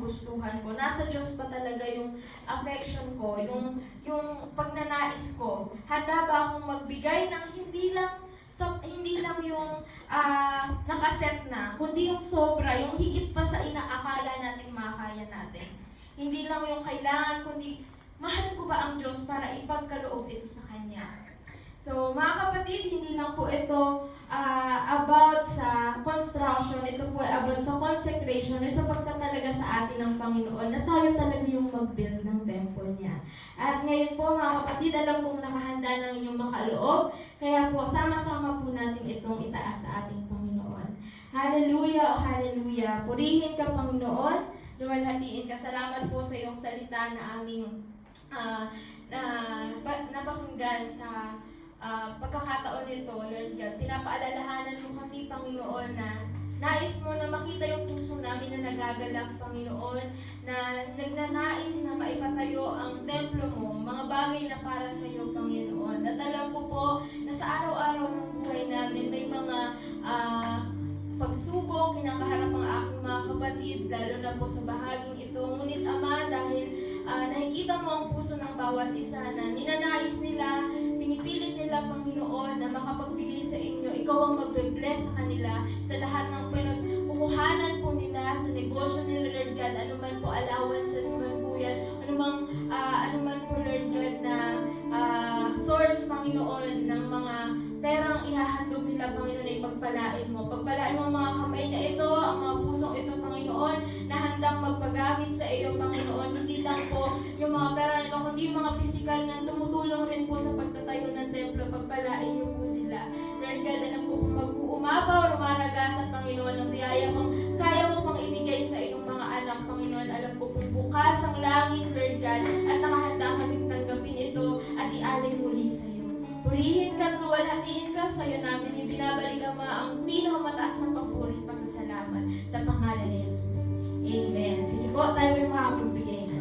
kagustuhan ko? Nasa Diyos ba talaga yung affection ko, yung pagnanais ko? Handa ba akong magbigay ng hindi lang yung nakaset na, kundi yung sobra, yung higit pa sa inaakala nating makakaya natin. Hindi lang yung kailangan, kundi mahal ko ba ang Diyos para ipagkaloob ito sa Kanya? So, mga kapatid, hindi lang po ito about sa construction, ito po ay about sa consecration, ay sa pagtatalaga sa atin ng Panginoon na tayo talaga yung mag-build ng temple niya. At ngayon po, mga kapatid, alam kong nakahanda ng inyong makaloob, kaya po, sama-sama po natin itong itaas sa ating Panginoon. Hallelujah o hallelujah. Purihin ka, Panginoon. Luwalhatiin ka. Salamat po sa iyong salita na aming napakinggan sa pagkakataon nito, Lord God. Pinapaalalahanan mo kami, Panginoon, na nais mo na makita yung puso namin na nagagalak, Panginoon, na nagnanais na maipatayo ang templo mo, mga bagay na para sa iyo, Panginoon. At alam ko po na sa araw-araw ng buhay namin may mga pagsubok, kinakaharap ang aking mga kapatid, lalo na po sa bahaging ito. Ngunit Ama, dahil nakikita mo ang puso ng bawat isa na ninanais nila, pinipilit nila, Panginoon, na makapagbigay sa inyo. Ikaw ang magbe-bless sa kanila sa lahat ng pinagkukuhanan po nila sa negosyo nila, Lord God. Anuman po allowances man po yan, anuman po, Lord God, na source, Panginoon, ng mga perang ihahandog nila, Panginoon, ay pagpalain mo. Pagpalain mo ang mga kamay na ito, ang mga pusong ito, Panginoon, na handang magpagamit sa iyo, Panginoon. Hindi lang po yung mga pera nito, kundi yung mga pisikal na tumutulong rin po sa pagtatayo ng templo. Pagpalain niyo po sila. Lord God, alam ko pong mag-uumapaw, rumaragasan, Panginoon, ang biyaya pong kaya mo pang ibigay sa iyong mga anak, Panginoon. Alam ko pong bukas ang langit, Lord God, at nakahanda kaming tanggapin ito at ialay muli sa iyo. Purihin ka at luwalhatiin ka, sa iyo namin ibinabalik, Ama, ang pinakamataas ng papuri at pasasalamat sa pangalan ni Jesus. Amen. Sige po, tayo may makapagbigay na.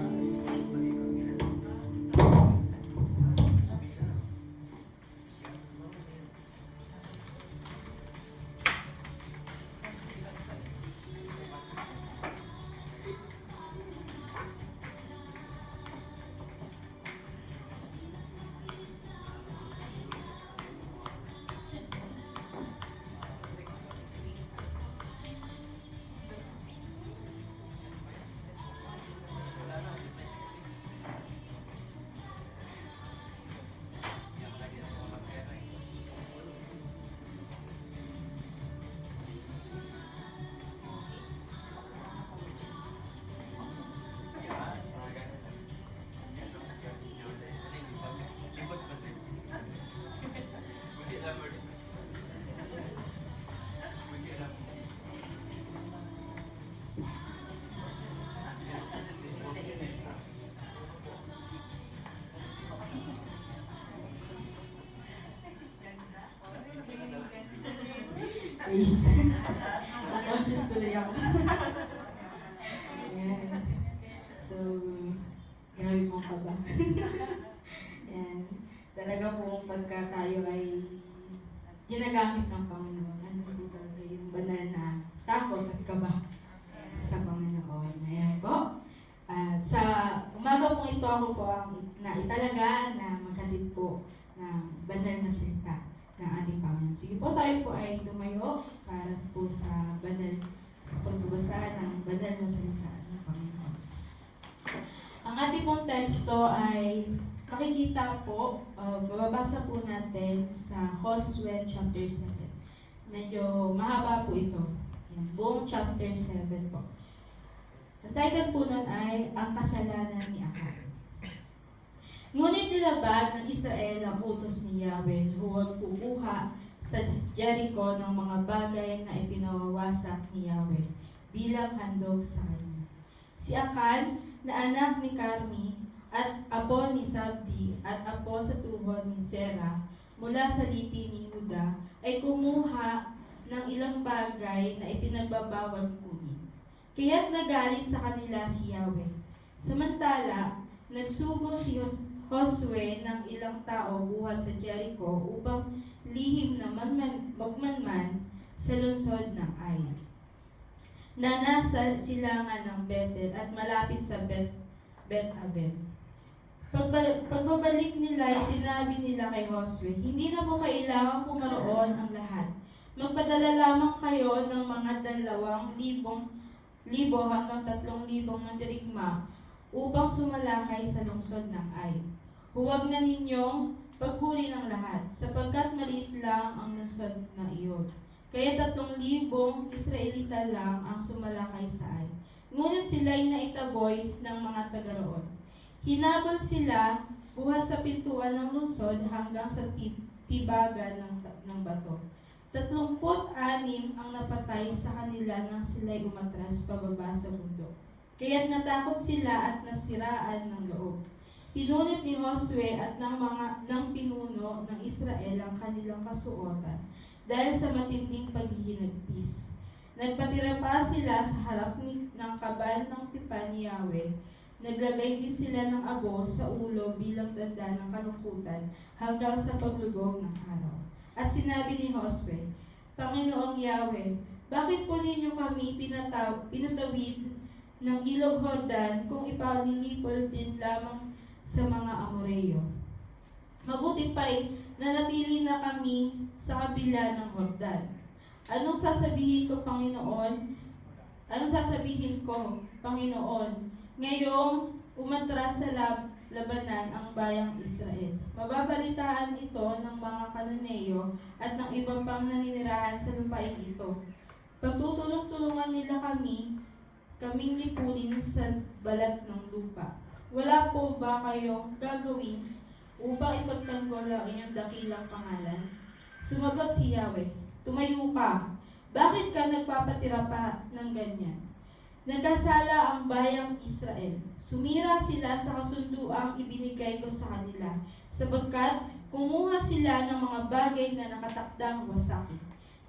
Praise. Na-conscious tuloy ako. Ayan. So, grabe mo ka ba? Ayan. Talaga po pagka tayo ay ginagamit ng Panginoon, ano po talaga yung banal na takot at kaba sa Panginoon. Ayan po. At sa umaga pong ito, ako po ang naitalaga na maghatid po ng banal na salita ng ating Panginoon. Sige po, tayo po ay tumayo para po sa pagbabasa ng banal na salita ng Panginoon. Ang ating pong teksto ay makikita po, bababasa po natin sa Joshua chapter 7. Medyo mahaba po ito. Yan, buong chapter 7 po. Ang title po nun ay Ang Kasalanan ni Achan. Ngunit nilabag ng Israel ang utos ni Yahweh na huwag kukuha sa Jericho ng mga bagay na ipinawawasak ni Yahweh bilang handog sa kanya. Si Achan, na anak ni Carmi at apo ni Sabdi at apo sa tuhod ni Zerah mula sa lipi ni Juda, ay kumuha ng ilang bagay na ipinagbabawal kunin. Kaya't nagalit sa kanila si Yahweh. Samantala, nagsugo si Josue ng ilang tao buhat sa Jericho upang lihim na magmanman sa lungsod ng Ai. na nasa silangan ng Bethel at malapit sa Bet-Aven. Pagbabalik nila ay sinabi nila kay Josue, "Hindi na po kailangan pumaroon ang lahat. Magpadala lamang kayo ng mga 2,000 hanggang 3,000 mandirigma upang sumalakay sa lungsod ng Ai. Huwag na ninyong pagkuri ng lahat, sapagkat maliit lang ang lungsod na iyon. Kaya 3,000 Israelita lang ang sumalakay sa Ai. Ngunit sila'y naitaboy ng mga taga roon. Hinabol sila buhat sa pintuan ng lungsod hanggang sa tibagan ng bato. 36 ang napatay sa kanila nang sila'y umatras pababa sa bundok. Kaya't natakot sila at nasiraan ng loob. Pinunit ni Josue at ng pinuno ng Israel ang kanilang kasuotan dahil sa matinding paghihinagpis. Nagpatira pa sila sa harap ng kaban ng tipan ni Yahweh. Naglagay din sila ng abo sa ulo bilang tanda ng kalungkutan hanggang sa paglubog ng araw. At sinabi ni Josue, "Panginoong Yahweh, bakit po ninyo kami pinatawid ng ilog Jordan kung ipalilipol din lamang sa mga Amoreo? Mabuti pa'y nanatili na kami sa kabila ng Jordan. Anong sasabihin ko, Panginoon? Ngayong umatras sa labanan ang bayang Israel. Mababalitaan ito ng mga Kananeo at ng iba pang naninirahan sa lupain ito. Pagtutulong-tulungan nila kaming lipulin sa balat ng lupa. Wala po ba kayong gagawin upang ipagtanggol ang inyong dakilang pangalan?" Sumagot si Yahweh, "Tumayo ka. Bakit ka nagpapatira pa ng ganyan? Nagkasala ang bayang Israel. Sumira sila sa kasunduang ibinigay ko sa kanila, sapagkat kumuha sila ng mga bagay na nakatakdang wasakin.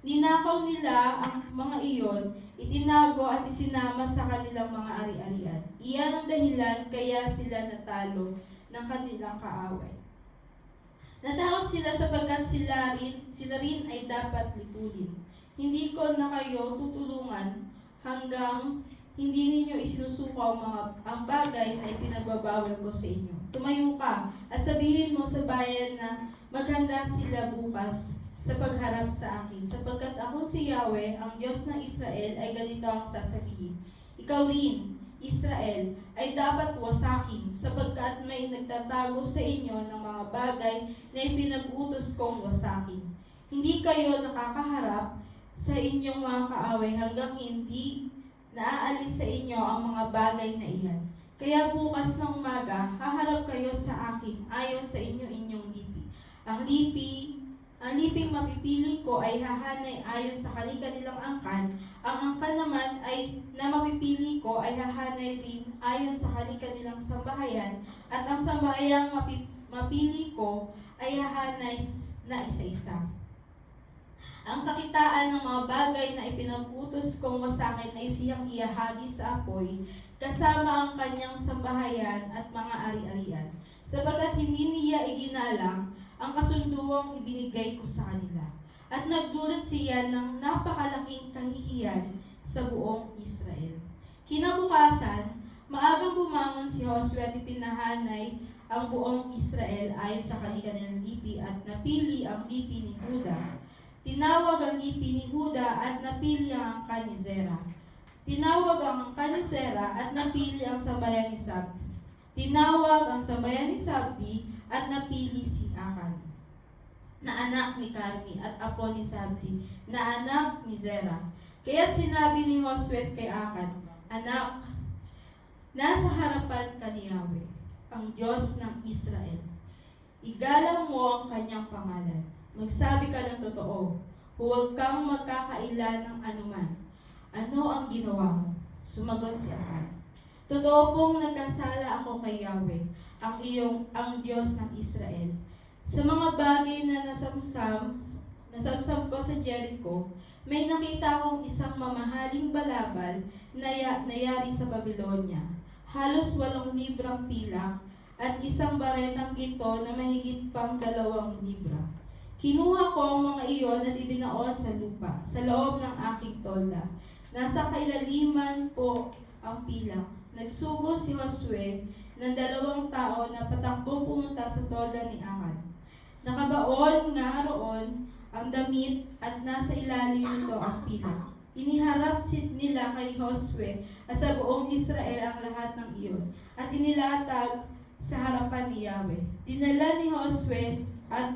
Ninakaw nila ang mga iyon, itinago at isinama sa kanilang mga ari-arian. Iyan ang dahilan kaya sila natalo ng kanilang kaaway. Natakot sila sapagkat sila rin ay dapat lipulin. Hindi ko na kayo tutulungan hanggang hindi ninyo isinusuko ang bagay na ipinagbabawal ko sa inyo. Tumayo ka at sabihin mo sa bayan na maghanda sila bukas sa pagharap sa akin, sapagkat ako si Yahweh, ang Diyos ng Israel, ay ganito ang sasabihin. Ikaw rin, Israel, ay dapat wasakin, sapagkat may nagtatago sa inyo ng mga bagay na ipinag-utos kong wasakin. Hindi kayo nakakaharap sa inyong mga kaaway hanggang hindi naaalis sa inyo ang mga bagay na iyan. Kaya bukas ng umaga, haharap kayo sa akin ayon sa inyong lipi. Ang liping mapipili ko ay hahanay ayon sa kanilang angkan. Ang angkan naman ay na mapipili ko ay hahanay rin ayon sa kanilang sambahayan. At ang sambahayang mapili ko ay hahanay na isa-isa. Ang kakitaan ng mga bagay na ipinag-utos kong wasakin ay siyang iahagi sa apoy, kasama ang kanyang sambahayan at mga ari-arian, sapagkat hindi niya iginalang ang kasunduang ibinigay ko sa kanila. At nagdulot siya ng napakalaking kahihiyan sa buong Israel. Kinabukasan, maagang bumangon si Josue at ipinahanay ang buong Israel ayon sa kanilang lipi at napili ang lipi ni Huda. Tinawag ang lipi ni Huda at napili ang angkan ni Zera. Tinawag ang angkan ni Zera at napili ang sambayan ni Sabdi. Tinawag ang sambayan ni Sabdi at napili si Akan, na anak ni Carmi, at apo ni Sabdi, na anak ni Zera. Kaya sinabi ni Josue kay Akan, "Anak, nasa harapan ka ni Yahweh, ang Diyos ng Israel. Igalang mo ang kanyang pangalan. Magsabi ka ng totoo. Huwag kang magkakaila ng anuman. Ano ang ginawa mo?" Sumagot si Akan, "Totoo pong nagkasala ako kay Yahweh, ang Diyos ng Israel. Sa mga bagay na nasamsam ko sa Jericho, may nakita akong isang mamahaling balabal na nayari sa Babylonia. Halos 8 librang pilak at isang baretang ginto na mahigit pang 2 libra. Kinuha ko ang mga iyon at ibinaon sa lupa, sa loob ng aking tolda. Nasa kailaliman po ang pilak. Nagsugo si Josue ng 2 tao na patakbong pumunta sa tolda ni Akan. Nakabaon nga roon ang damit at nasa ilalim nito ang pilak. Iniharap nila kay Josue at sa buong Israel ang lahat ng iyon at inilatag sa harapan ni Yahweh. Dinala ni Josue at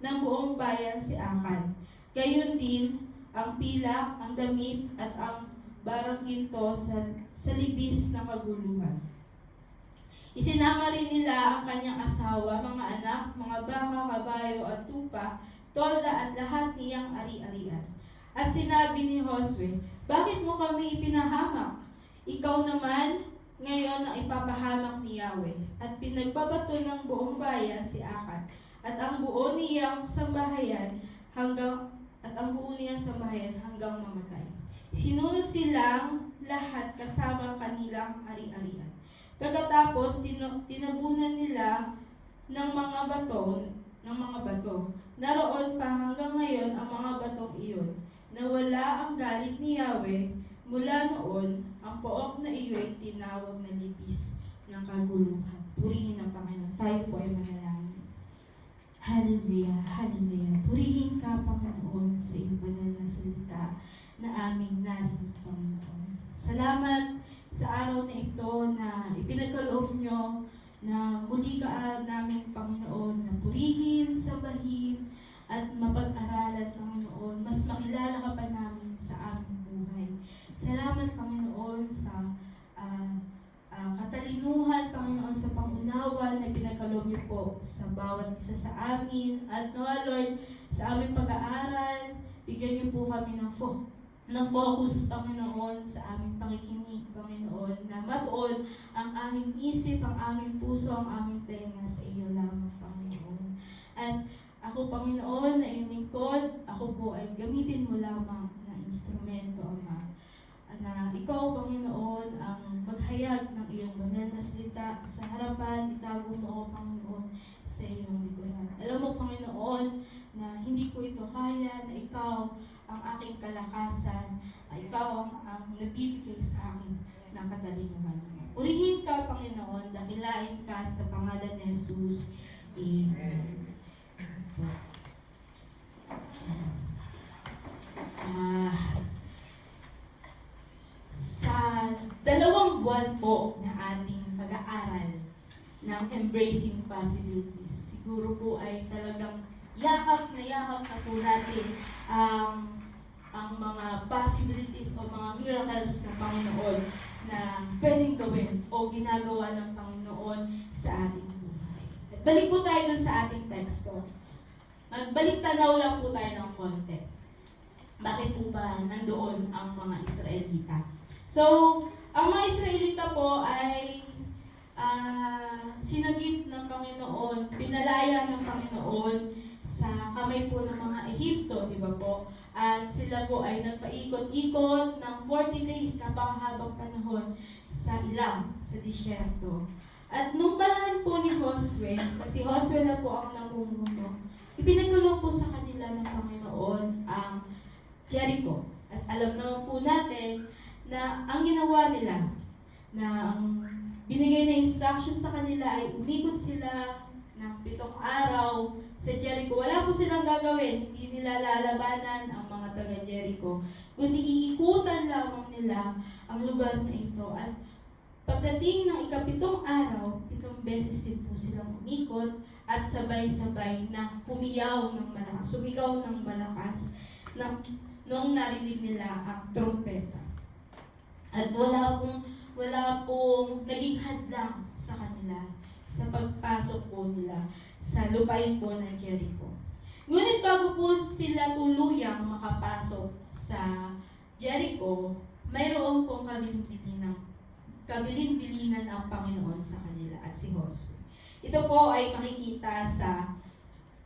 ng buong bayan si Akan. Gayon din ang pilak, ang damit at ang barang ginto sa libis ng kaguluhan. Isinama rin nila ang kanyang asawa, mga anak, mga baka, kabayo at tupa, tolda at lahat niyang ari-arian. At sinabi ni Josue, "Bakit mo kami ipinahamak? Ikaw naman ngayon ang ipapahamak ni Yahweh." At pinagbabato ng buong bayan si Akan at ang buo niyang sambahayan hanggang mamatay. Sinunod silang lahat kasama ang kanilang ari-arian. Pagkatapos tinabunan nila ng mga bato. Naroon pa hanggang ngayon ang mga batong iyon. Nawala ang galit ni Yahweh. Mula noon, ang pook na iyo'y tinawag na libis ng kaguluhan. Purihin ang Panginoon. Tayo po ay manalangin. Hallelujah, hallelujah. Purihin ka, Panginoon, sa iyong banal na salita na aming narinig, Panginoon. Salamat sa araw na ito na ipinagkaloob nyo na muli ka namin, Panginoon, na purihin, sambahin, at mapag-aralan, Panginoon. Mas makilala ka pa namin sa aming buhay. Salamat, Panginoon, sa katalinuhan, Panginoon, sa pangunawa na pinagkaloob niyo po sa bawat isa sa amin. At nawa, Lord, sa aming pag-aaral, bigyan niyo po kami ng focus, Panginoon, sa aming pakikinig, Panginoon, na matuon ang aming isip, ang aming puso, ang aming tenga sa iyo lamang, Panginoon. At ako, Panginoon, na iyong lingkod, ako po ay gamitin mo lamang na instrumento, Ama. Na ikaw, Panginoon, ang maghayag ng iyong banal na salita sa harapan, itago mo ako, Panginoon, sa iyong likuran. Alam mo, Panginoon, na hindi ko ito kaya, na ikaw ang aking kalakasan, ikaw ang nagbibigay sa akin ng katalinuhan. Purihin ka, Panginoon, dakilain ka sa pangalan ni Jesus. Amen. Sa 2 buwan po na ating pag-aaral ng Embracing Possibilities, siguro po ay talagang yakap na po natin ang mga possibilities o mga miracles ng Panginoon na pwedeng gawin o ginagawa ng Panginoon sa ating buhay. At balik po tayo dun sa ating teksto. Magbalik tanaw lang po tayo ng konti. Bakit po ba nandoon ang mga Israelita? So, ang mga Israelita po ay sinagip ng Panginoon, pinalaya ng Panginoon sa kamay po ng mga Ehipto, di ba po? At sila po ay nagpaikot-ikot ng 40 days, napakahabang panahon sa ilang, sa disyerto. At nung panahon po ni Josue, kasi Josue na po ang namumuno, ipinagkaloob po sa kanila ng Panginoon ang Jericho. At alam naman po natin na ang ginawa nila, na ang binigay na instruction sa kanila ay umikot sila ng 7 araw sa Jericho. Wala po silang gagawin, hindi nila lalabanan ang mga taga-Jericho, kundi iikutan lamang nila ang lugar na ito. At pagdating ng 7 araw, 7 beses din po silang umikot at sabay-sabay na humiyaw ng malakas, sumigaw ng malakas nung narinig nila ang trompeta. At wala pong naging hadlang sa kanila sa pagpasok po nila sa lupain po ng Jericho. Ngunit bago po sila tuluyang makapasok sa Jericho, mayroon pong kabilin-bilinan ang Panginoon sa kanila at si Josue. Ito po ay makikita sa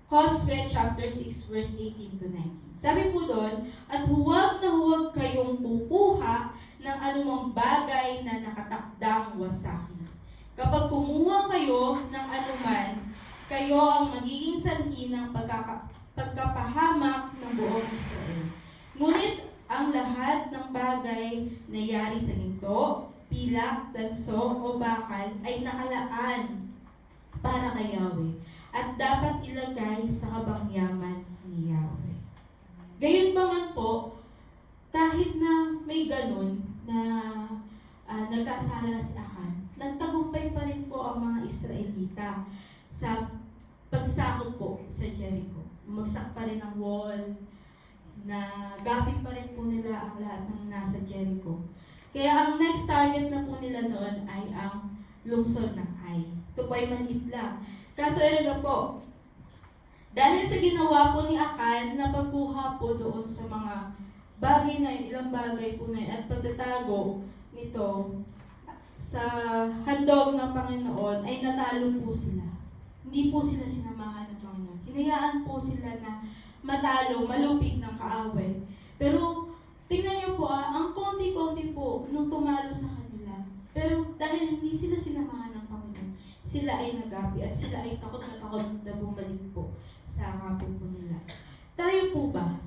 Josue chapter 6 verse 18 to 19. Sabi po doon, "At huwag na huwag kayong kukuha ng anumang bagay na nakatakdang wasakin. Kapag kumuha kayo ng anuman, kayo ang magiging sanhi ng pagkapahamak ng buong Israel. Ngunit ang lahat ng bagay na yari sa ginto, pilak, tanso o bakal ay nakalaan para kay Yahweh at dapat ilagay sa kabangyaman ni Yahweh. Gayunpaman po, kahit na may ganun na nagkasala si Akan, nagtagumpay pa rin po ang mga Israelita sa pagsakop po sa Jericho. Umagsak pa rin ang wall, na gapi pa rin po nila ang lahat ng nasa Jericho. Kaya ang next target na po nila noon ay ang lungsod ng Ai. Ito po ay maliit lang. Kaso na po, dahil sa ginawa po ni Akan na pagkuha po doon sa mga bagay na yun, ilang bagay po na yun, at pagtatago nito sa handog ng Panginoon, ay natalo po sila. Hindi po sila sinamahan ng Panginoon. Hinayaan po sila na matalo, malupig ng kaaway. Pero tingnan niyo po, ang konti-konti po nung tumalo sa kanila. Pero dahil hindi sila sinamahan ng Panginoon, sila ay nagapi at sila ay takot na bumalik po sa kampo po nila. Tayo po ba?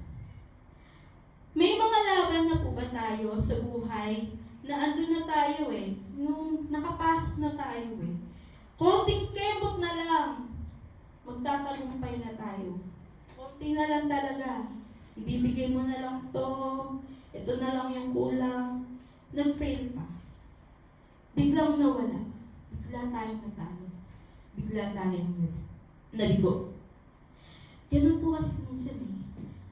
May mga laban na po ba tayo sa buhay na andun na tayo nung nakapasok na tayo konting kembot na lang, magtatagumpay na tayo. Konti na lang talaga. Ibibigay mo na lang to, ito na lang yung kulang. Nag-fail pa. Biglang nawala. Bigla tayong natalo. Bigla tayong nabigo. Ganun po kasi minsan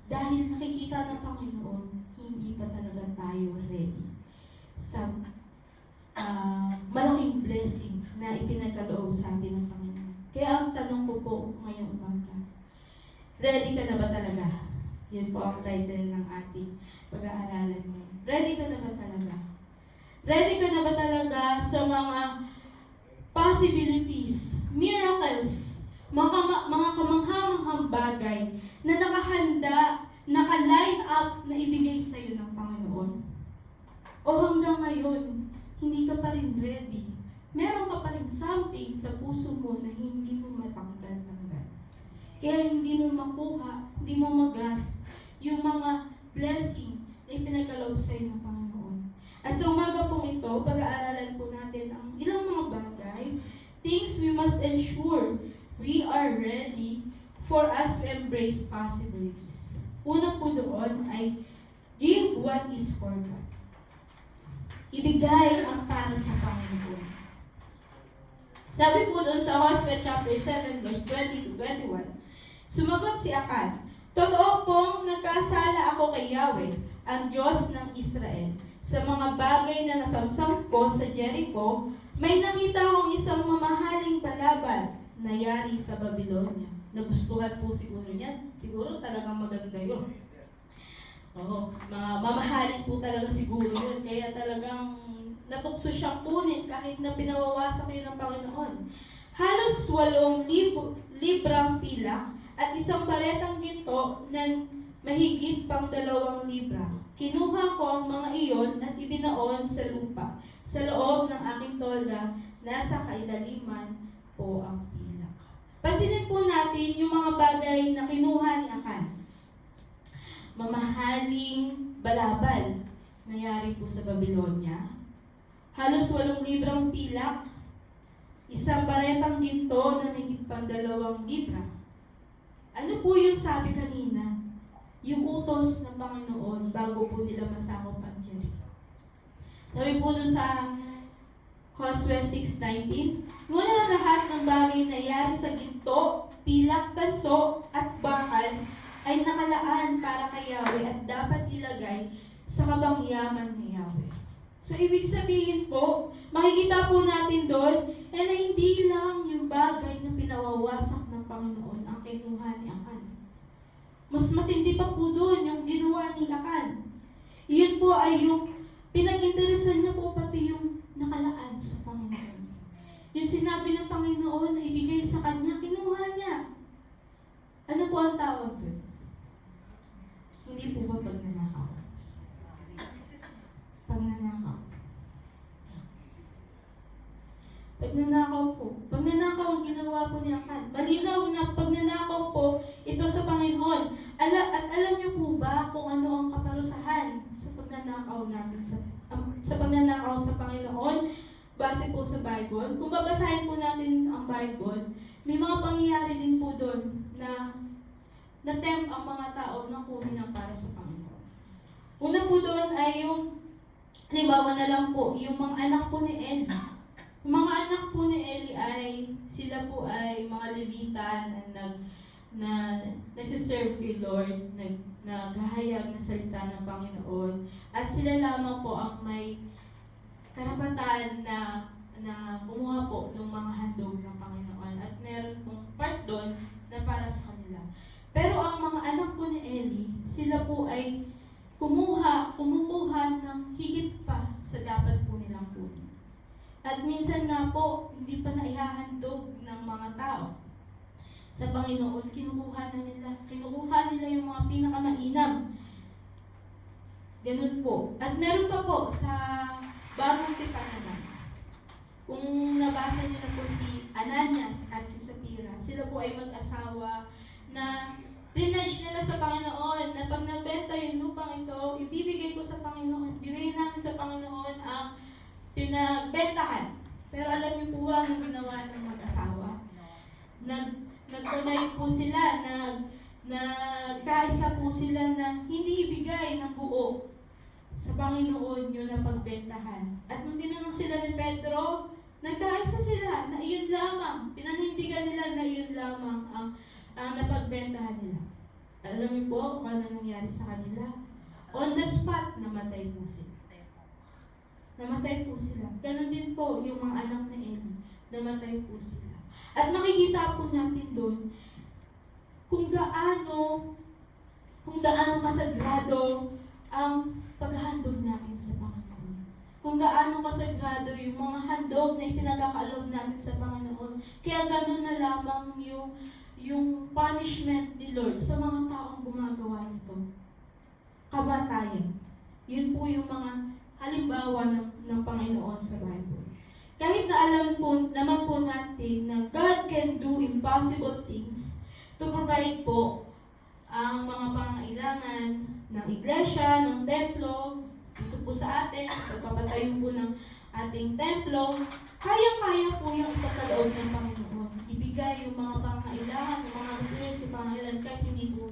dahil nakikita ng Panginoon, hindi pa talaga tayo ready sa malaking blessing na ipinagkaloob sa atin ng Panginoon. Kaya ang tanong ko po ngayong umaga, ready ka na ba talaga? Yun po ang title ng ating pag-aaralan ngayon. Ready ka na ba talaga? Ready ka na ba talaga sa mga possibilities, miracles, mga kamanghamanghang bagay na nakahanda, naka-line up na ibigay sa iyo ng Panginoon? O hanggang ngayon, hindi ka pa rin ready? Meron ka pa rin something sa puso mo na hindi mo matanggal-tanggal. Kaya hindi mo makuha, hindi mo mag-grasp yung mga blessing na ipinagkaloob sa iyo ng Panginoon. At sa umaga pong ito, pag-aaralan po natin ang ilang mga bagay, things we must ensure we are ready for us to embrace possibilities. Una po doon ay give what is for God. Ibigay ang para sa Panginoon. Sabi po doon sa Hosea chapter 7 verse 20 to 21, sumagot si Akan, totoo pong nagkasala ako kay Yahweh, ang Diyos ng Israel. Sa mga bagay na nasamsam ko sa Jericho, may nakita akong isang mamahaling palaban na yari sa Babylonia. Nagustuhan po siguro niyan. Siguro talagang maganda yun. Oo, mamahalin po talaga siguro yun. Kaya talagang natukso siyang kunin kahit na pinawawasak yun ng Panginoon. Halos 8 librang pilak at isang baretang ginto na mahigit pang 2 libra. Kinuha ko ang mga iyon at ibinaon sa lupa. Sa loob ng aking tolda, nasa kailaliman po ang pilak. Pansinin po natin yung mga bagay na kinuha ni Akan. Mamahaling balabal nangyari po sa Babylonia. Halos 8 librang pilak, isang baretang ginto na mahigit pang 2 libra. Ano po yung sabi kanina? Yung utos ng Panginoon bago po nila masakop ang Jericho. Sabi po dun sa Hosea 6:19, ngunit lahat ng bagay na nangyari sa ginto, pilak, tanso, at bakal ay nakalaan para kay Yahweh at dapat ilagay sa kabangyaman ni Yahweh. So, ibig sabihin po, makikita po natin doon na hindi lang yung bagay na pinawawasak ng Panginoon ang kinuha ni Akan. Mas matindi pa po doon yung ginawa ni Akan. Iyon po ay yung pinag-interesan niya po pati yung nakalaan sa Panginoon. Yung sinabi ng Panginoon na ibigay sa kanya, kinuha niya. Ano po ang tawag doon? Hindi po ba pagnanakaw? Pagnanakaw. Pagnanakaw po. Pagnanakaw ang ginawa po ni Akan. Malinaw na pagnanakaw po ito sa Panginoon. At alam niyo po ba kung ano ang kaparusahan sa pagnanakaw natin sa pagnanakaw sa Panginoon base po sa Bible? Kung babasahin po natin ang Bible, may mga pangyayari din po doon na na-tempt ang mga tao na kunin ang para sa Panginoon. Una po doon ay yung, halimbawa na lang po, yung mga anak po ni Eli. Yung mga anak po ni Eli ay, sila po ay mga Levita na nagsiserve kay Lord, naghahayag na salita ng Panginoon. At sila lamang po ang may karapatan na kumuha po ng mga handog ng Panginoon. At meron pong part doon na para sa kanila. Pero ang mga anak po ni Eli, sila po ay kumukuha ng higit pa sa dapat po nilang kunin. At minsan nga po, hindi pa naihahandog ng mga tao sa Panginoon, kinukuha nila yung mga pinakamainam. Ganun po. At meron pa po sa Bagong Tipan. Kung nabasa niyo na po si Ananias at si Sapphira, sila po ay mag-asawa na pledge nila sa Panginoon na pag nabenta yung lupang ito, ibibigay ko sa Panginoon. Bibigay namin sa Panginoon ang pinagbentahan. Pero alam niyo po ba ang ginawa ng mag-asawa? Nagtunay po sila, nagkaisa po sila na hindi ibigay ng buo sa Panginoon yun na pagbentahan. At nung tinanong sila ni Pedro, nagkaisa sila na iyon lamang. Pinanindigan nila na iyon lamang ang napagbentahan nila. Alam niyo po kung ano nangyari sa kanila? On the spot, namatay po sila. Ganon din po yung mga anak na Eli. Namatay po sila. At makikita po natin doon kung gaano kasagrado ang paghahandog natin sa Panginoon. Kung gaano kasagrado yung mga handog na ipinagkakalob natin sa Panginoon. Kaya ganon na lamang yung punishment ni Lord sa mga taong gumagawa nito. Kamatayan. Yun po yung mga halimbawa ng Panginoon sa Bible. Kahit na alam po naman po natin na God can do impossible things to provide po ang mga pangangailangan ng iglesia, ng templo, dito po sa atin, pagpapatayo po ng ating templo, kaya-kaya po yung ipagkaloob ng Panginoon. Ibigay yung mga pangangailangan, yung mga materials, yung pangangailangan, kahit hindi po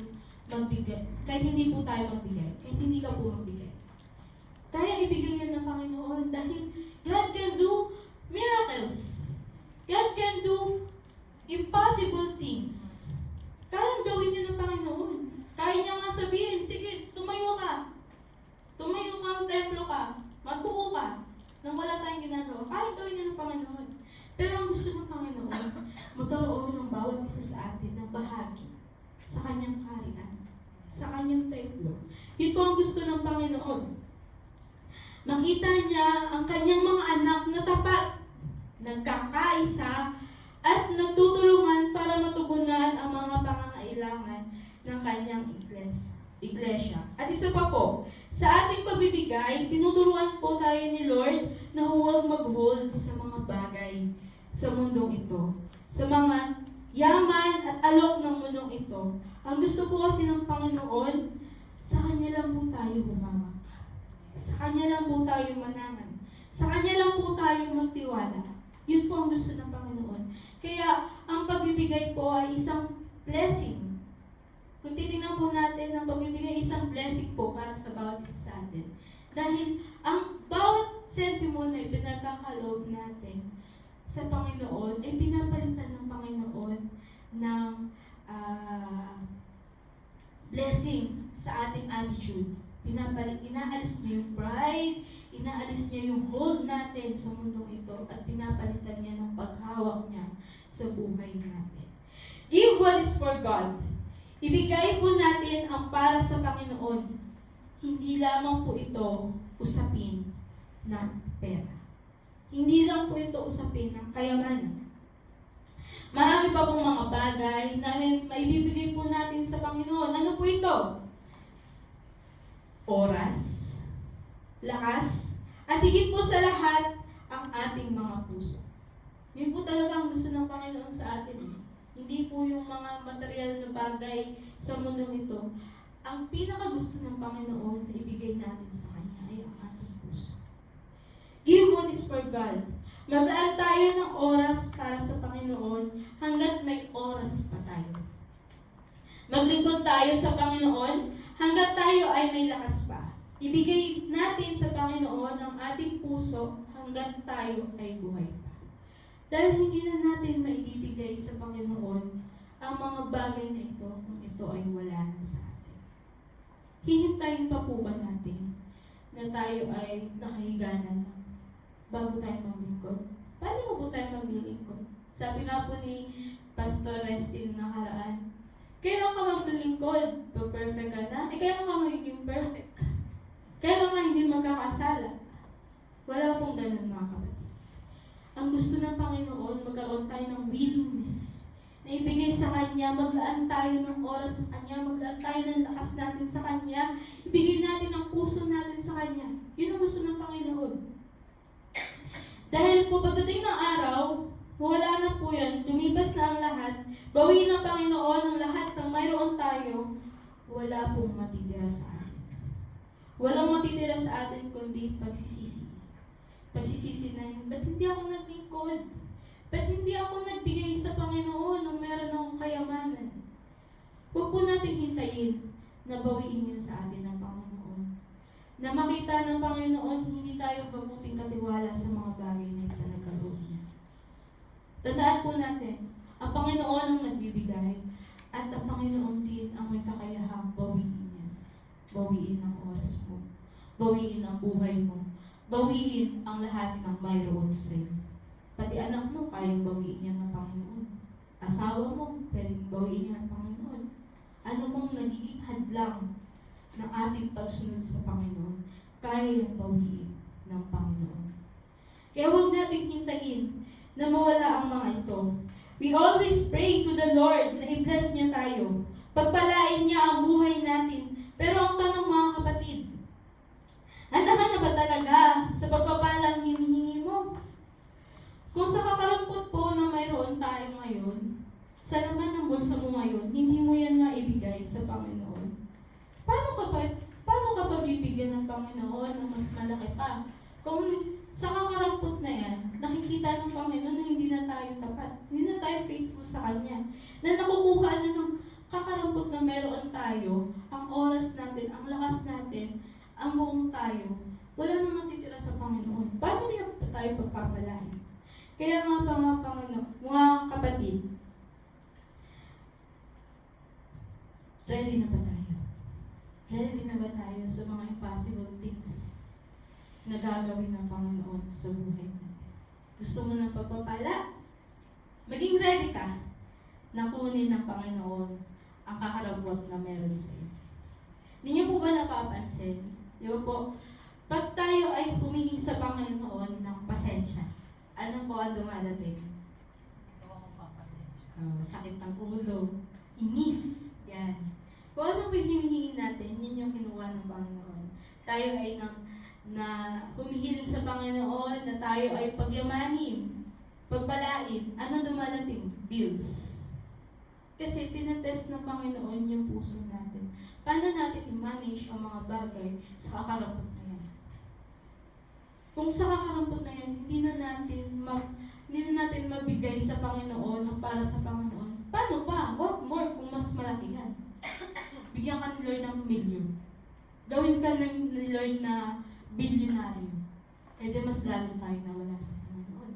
tayo magbigay, kahit hindi ka po magbigay. Kaya ibigay yan ng Panginoon dahil God can do miracles. God can do impossible things. Kaya gawin niya ng Panginoon. Kaya niya nga sabihin, sige, tumayo ka ang templo ka, magbuo ka, nang wala tayong ginagawa. Kaya gawin niya ng Panginoon. Pero ang gusto ng Panginoon, magkaroon ng bawat isa sa atin ng bahagi sa kanyang kaharian, sa kanyang templo. Ito ang gusto ng Panginoon. Makita niya ang kanyang mga anak na tapat, nagkakaisa, at nagtutulungan para matugunan ang mga pangangailangan ng kanyang iglesia. At isa pa po, sa ating pagbibigay, tinuturuan po tayo ni Lord na huwag mag-hold sa mga bagay sa mundong ito. Sa mga yaman at alok ng mundong ito. Ang gusto po kasi ng Panginoon, sa Kanya lang po tayo humawak. Sa Kanya lang po tayo manangan. Sa Kanya lang po tayo magtiwala. Yun po ang gusto ng Panginoon. Kaya, ang pagbibigay po ay isang blessing. Kung titingnan po natin, ang pagbibigay isang blessing po para sa bawat isa sa atin. Dahil, ang bawat sentimo na ipinagkakaloob natin sa Panginoon, ay pinapalitan ng Panginoon ng blessing sa ating attitude. Inaalis niya yung pride, inaalis niya yung hold natin sa mundong ito, at pinapalitan niya ng paghawak niya sa buhay natin. Give what is for God. Ibigay po natin ang para sa Panginoon. Hindi lamang po ito usapin ng pera. Hindi lang po ito usapin ng kayamanan. Marami pa pong mga bagay na maibibigay po natin sa Panginoon. Ano po ito? Oras, lakas, at higit po sa lahat, ang ating mga puso. Yun po talaga ang gusto ng Panginoon sa atin. Hindi po yung mga material na bagay sa mundong ito. Ang pinakagusto ng Panginoon na ibigay natin sa Kanya ay ang ating puso. Give what is for God. Maglaan tayo ng oras para sa Panginoon hanggat may oras pa tayo. Maglingkod tayo sa Panginoon hanggat tayo ay may lakas pa. Ibigay natin sa Panginoon ang ating puso hanggat tayo ay buhay pa. Dahil hindi na natin maibibigay sa Panginoon ang mga bagay na ito kung ito ay wala na sa atin. Hihintayin pa po ba natin na tayo ay nakahiga na lang bago tayo maglingkod? Paano po tayo maglingkod? Sabi nga po ni Pastor Restin nakaraan, kailan ka maglingkod? Pag perfect ka na? Kailan ka magiging perfect? Kailan ka hindi magkakasala? Wala pong ganun mga kapatid. Ang gusto ng Panginoon, magkaroon tayo ng willingness na ibigay sa Kanya, maglaan tayo ng oras sa Kanya, maglaan tayo ng lakas natin sa Kanya, ibigay natin ang puso natin sa Kanya. Yun ang gusto ng Panginoon. Dahil po pagdating ng araw, wala na po yan, lumipas na ang lahat, bawiin ng Panginoon ang lahat ng mayroon tayo, wala pong matitira sa atin. Walang matitira sa atin kundi pagsisisi. Pagsisisi na yun, ba't hindi ako naglingkod? Ba't hindi ako nagbigay sa Panginoon nung meron akong kayamanan? Huwag po natin hintayin na bawiin yan sa atin ng Panginoon. Na makita ng Panginoon, hindi tayo mabuting katiwala sa mga bagay na itinagkaroon niya. Tandaan po natin, ang Panginoon ang nagbibigay at ang Panginoon din ang may kakayahang bawiin yan. Bawiin ang oras mo. Bawiin ang buhay mo. Bawiin ang lahat ng mayroon sa'yo. Pati anak mo, kayang bawiin niya ng Panginoon. Asawa mo, pwedeng bawiin niya ng Panginoon. Ano mong nagiging hadlang ng ating pagsunod sa Panginoon, kaya yung bawiin ng Panginoon. Kaya huwag natin hintayin na mawala ang mga ito. We always pray to the Lord na i-bless niya tayo. Pagpalain niya ang buhay natin. Pero ang tanong mga kapatid, handa ka na ba talaga sa pagpapalang hinihingi mo? Kung sa kakarampot po na mayroon tayo ngayon, sa laman ng bulsa mo ngayon, hindi mo yan maibigay sa Panginoon. Paano ka pa bibigyan ng Panginoon ng mas malaki pa? Kung sa kakarampot na yan, nakikita ng Panginoon na hindi na tayo tapat, hindi na tayo faithful sa Kanya, na nakukuha na ng kakarampot na meron tayo, ang oras natin, ang lakas natin, ang buong tayo, wala nang matitira sa Panginoon. Paano niya tayo pagpapalain? Kaya nga pa mga Panginoon, mga kapatid, ready na ba tayo? Ready na ba tayo sa mga impossible things na gagawin ng Panginoon sa buhay natin? Gusto mo ng pagpapala? Maging ready ka na kunin ng Panginoon ang kakarampot na meron sa iyo. Hindi niyo po ba napapansin? Di ba po? Pag tayo ay humingi sa Panginoon ng pasensya, ano po ang dumadating? Sakit ng ulo, inis, yan. Kung ano po yung hinihingi natin, yun yung kinuha ng Panginoon. Tayo ay na humihiling sa Panginoon, na tayo ay pagyamanin, pagpalain. Ano dumadating? Bills. Kasi tinatest ng Panginoon yung puso natin. Paano natin i-manage ang mga bagay sa kakarampot na yan? Kung sa kakarampot na yan, hindi na natin mabigay sa Panginoon ang para sa Panginoon. Paano pa? What more kung mas malaki yan? Bigyan ka ni Lord ng milyon. Gawin ka ni Lord na bilyonaryo. E di mas lalo tayo nawala sa Panginoon.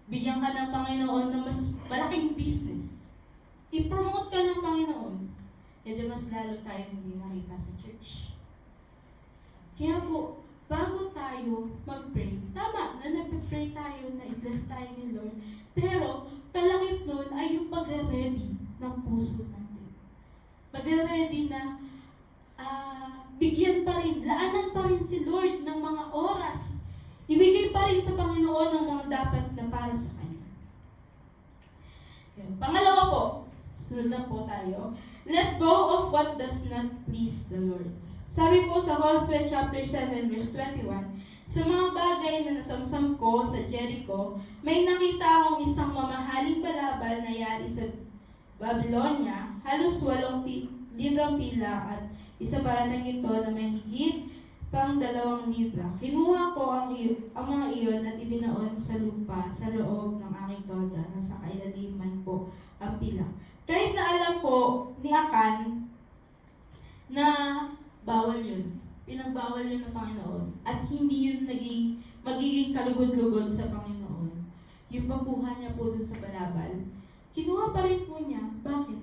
Bigyan ka ng Panginoon na mas malaking business. I-promote ka ng Panginoon. E di mas lalo tayo hindi nakita sa church. Kaya po, bago tayo mag-pray, tama na nag-pray tayo na i-bless tayo ni Lord, pero kalakip nun ay yung pagre-ready ng puso natin. Pagre-ready na bigyan pa rin, laanan pa rin si Lord ng mga oras. Ibigay pa rin sa Panginoon ang mga dapat na para sa Kanya. Pangalawa po, sunod na po tayo. Let go of what does not please the Lord. Sabi po sa Hosea chapter 7 verse 21, Sa mga bagay na nasamsam ko sa Jericho, may nakita akong isang mamahaling balabal na yari sa Babylonia, halos 8 librang pila at isa palatang ito na may higit pang 2 libra. Kinuha ko ang mga iyon at ibinaon sa lupa sa loob ng aking tolda na sa kailaliman po ang pila. Kahit na alam po ni Akan na bawal yun. Pinagbawal yun ng Panginoon. At hindi yun magiging kalugod-lugod sa Panginoon. Yung pagkuha niya po dun sa balabal, kinuha pa rin po niya. Bakit?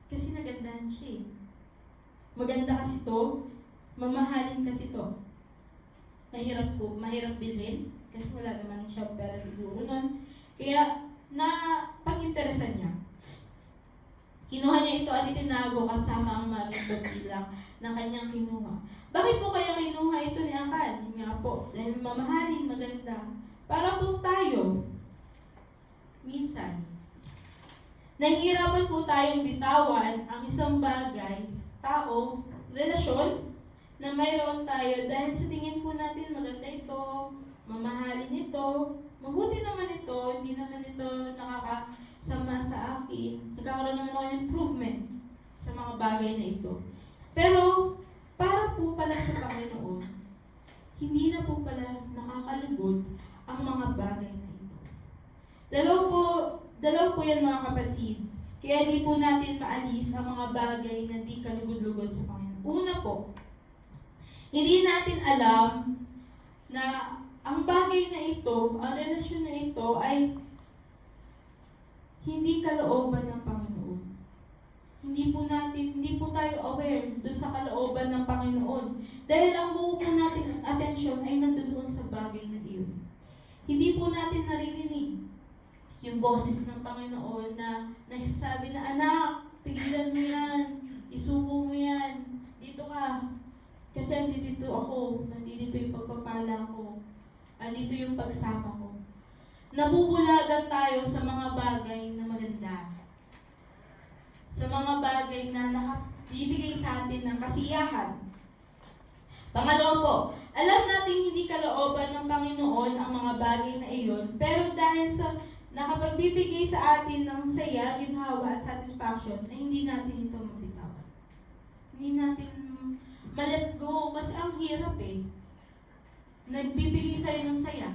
Kasi nagandahan siya eh. Maganda kasi to, mamahalin kasi to. Mahirap bilhin, kasi wala naman siya pera siguro nun. Kaya, pag-interesan niya. Kinuha niya ito at itinago kasama ang maging bilang na kanyang kinuha. Bakit po kaya kinuha ito ni Akan? Nga po, dahil mamahalin, maganda. Para po tayo, minsan, nahihirapan po tayong bitawan ang isang bagay, tao, relasyon, na mayroon tayo dahil sa tingin po natin maganda ito, mamahalin ito, mabuti naman ito, hindi naman ito nakakasama sa akin. Nagkakaroon naman ako ng improvement sa mga bagay na ito. Pero, para po pala sa Panginoon, hindi na po pala nakakalugod ang mga bagay na ito. Dalaw po yan mga kapatid. Kaya di po natin maalis ang mga bagay na di kalugod-lugod sa Panginoon. Una po, hindi natin alam na ang bagay na ito, ang relasyon na ito ay hindi kalooban ng Panginoon. Hindi po tayo aware dun sa kalooban ng Panginoon. Dahil ang buo po natin atensyon ay nandoon sa bagay na iyon. Hindi po natin naririnig yung boses ng Panginoon na nagsasabi na, anak, tigilan mo yan, isuko mo yan, dito ka. Kasi andito ako, nandito yung pagpapala ko, andito yung pagsama ko. Nabubulagan tayo sa mga bagay na maganda. Sa mga bagay na nakabibigay sa atin ng kasiyahan. Pangalawa po, alam natin hindi kalooban ng Panginoon ang mga bagay na iyon, pero dahil sa nakapagbibigay sa atin ng saya, ginhawa at satisfaction, ay hindi natin ito mabitawan. Hindi natin ma-let go kasi ang hirap eh. Nagbibigay sa'yo ng saya.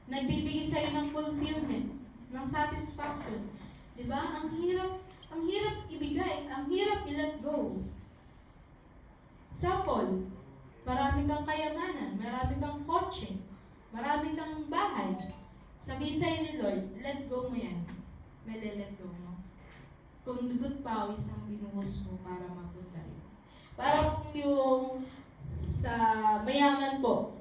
Nagbibigay sa'yo ng fulfillment, ng satisfaction. Diba? Ang hirap ibigay, ang hirap i-let go. Sample, marami kang kayamanan, marami kang kotse, marami kang bahay. Sabihin sa'yo ni Lord, let go mo yan. May let go mo. Kung dugot pawis ang binuhos mo para mapunta rin. Para kung yung sa mayaman po,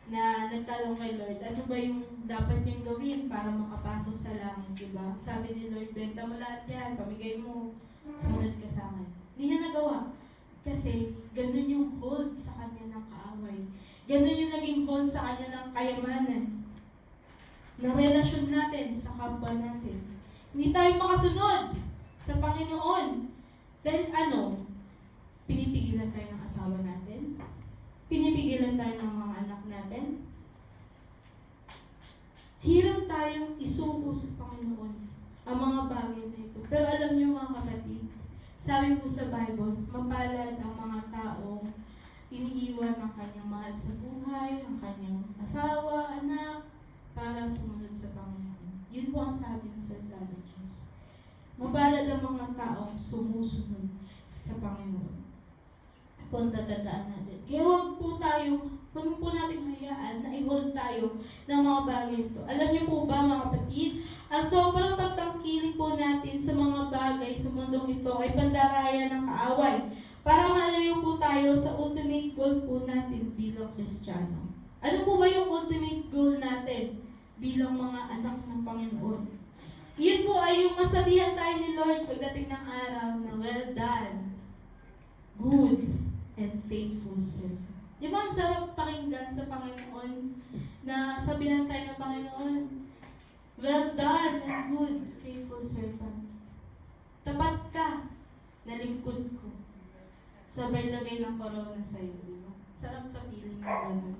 na nagtanong kay Lord, ano ba yung dapat niyong gawin para makapasok sa langit, diba? Sabi ni Lord, benta mo lahat yan, pamigay mo, sumunod ka sa akin. Hindi niya nagawa. Kasi, ganun yung hold sa kanya ng kaaway. Ganun yung naging hold sa kanya ng kayamanan. Na relasyon natin sa kapwa natin. Hindi tayo makasunod sa Panginoon. Dahil pinipigilan tayo ng asawa natin? Pinipigilan tayo ng mga anak natin? Hirap tayong isuko sa Panginoon ang mga bagay na ito. Pero alam niyo mga kapatid, sabi po sa Bible, mapalad ang mga tao iniiwan ang kanyang mahal sa buhay, ang kanyang asawa, anak, para sumunod sa Panginoon. Yun po ang sabi ng salita ng Diyos. Mapalad ang mga taong sumusunod sa Panginoon. Kung tatandaan natin. Kaya huwag po natin hayaan na i-hold tayo ng mga bagay ito. Alam niyo po ba mga kapatid, ang sobrang pagtangkilik po natin sa mga bagay sa mundong ito ay pandaraya ng kaaway para malayo po tayo sa ultimate goal po natin bilang Kristiyano. Ano po ba yung ultimate goal natin bilang mga anak ng Panginoon? Yun po ay yung masabihan tayo ni Lord pagdating ng araw na well done, good and faithful servant. Di ba ang sarap pakinggan sa Panginoon na sabihan tayo ng Panginoon, well done and good, faithful servant. Tapat ka, nalingkod ko. Sabay lagay ng corona sa'yo, di ba? Sarap sa feeling na gano'n.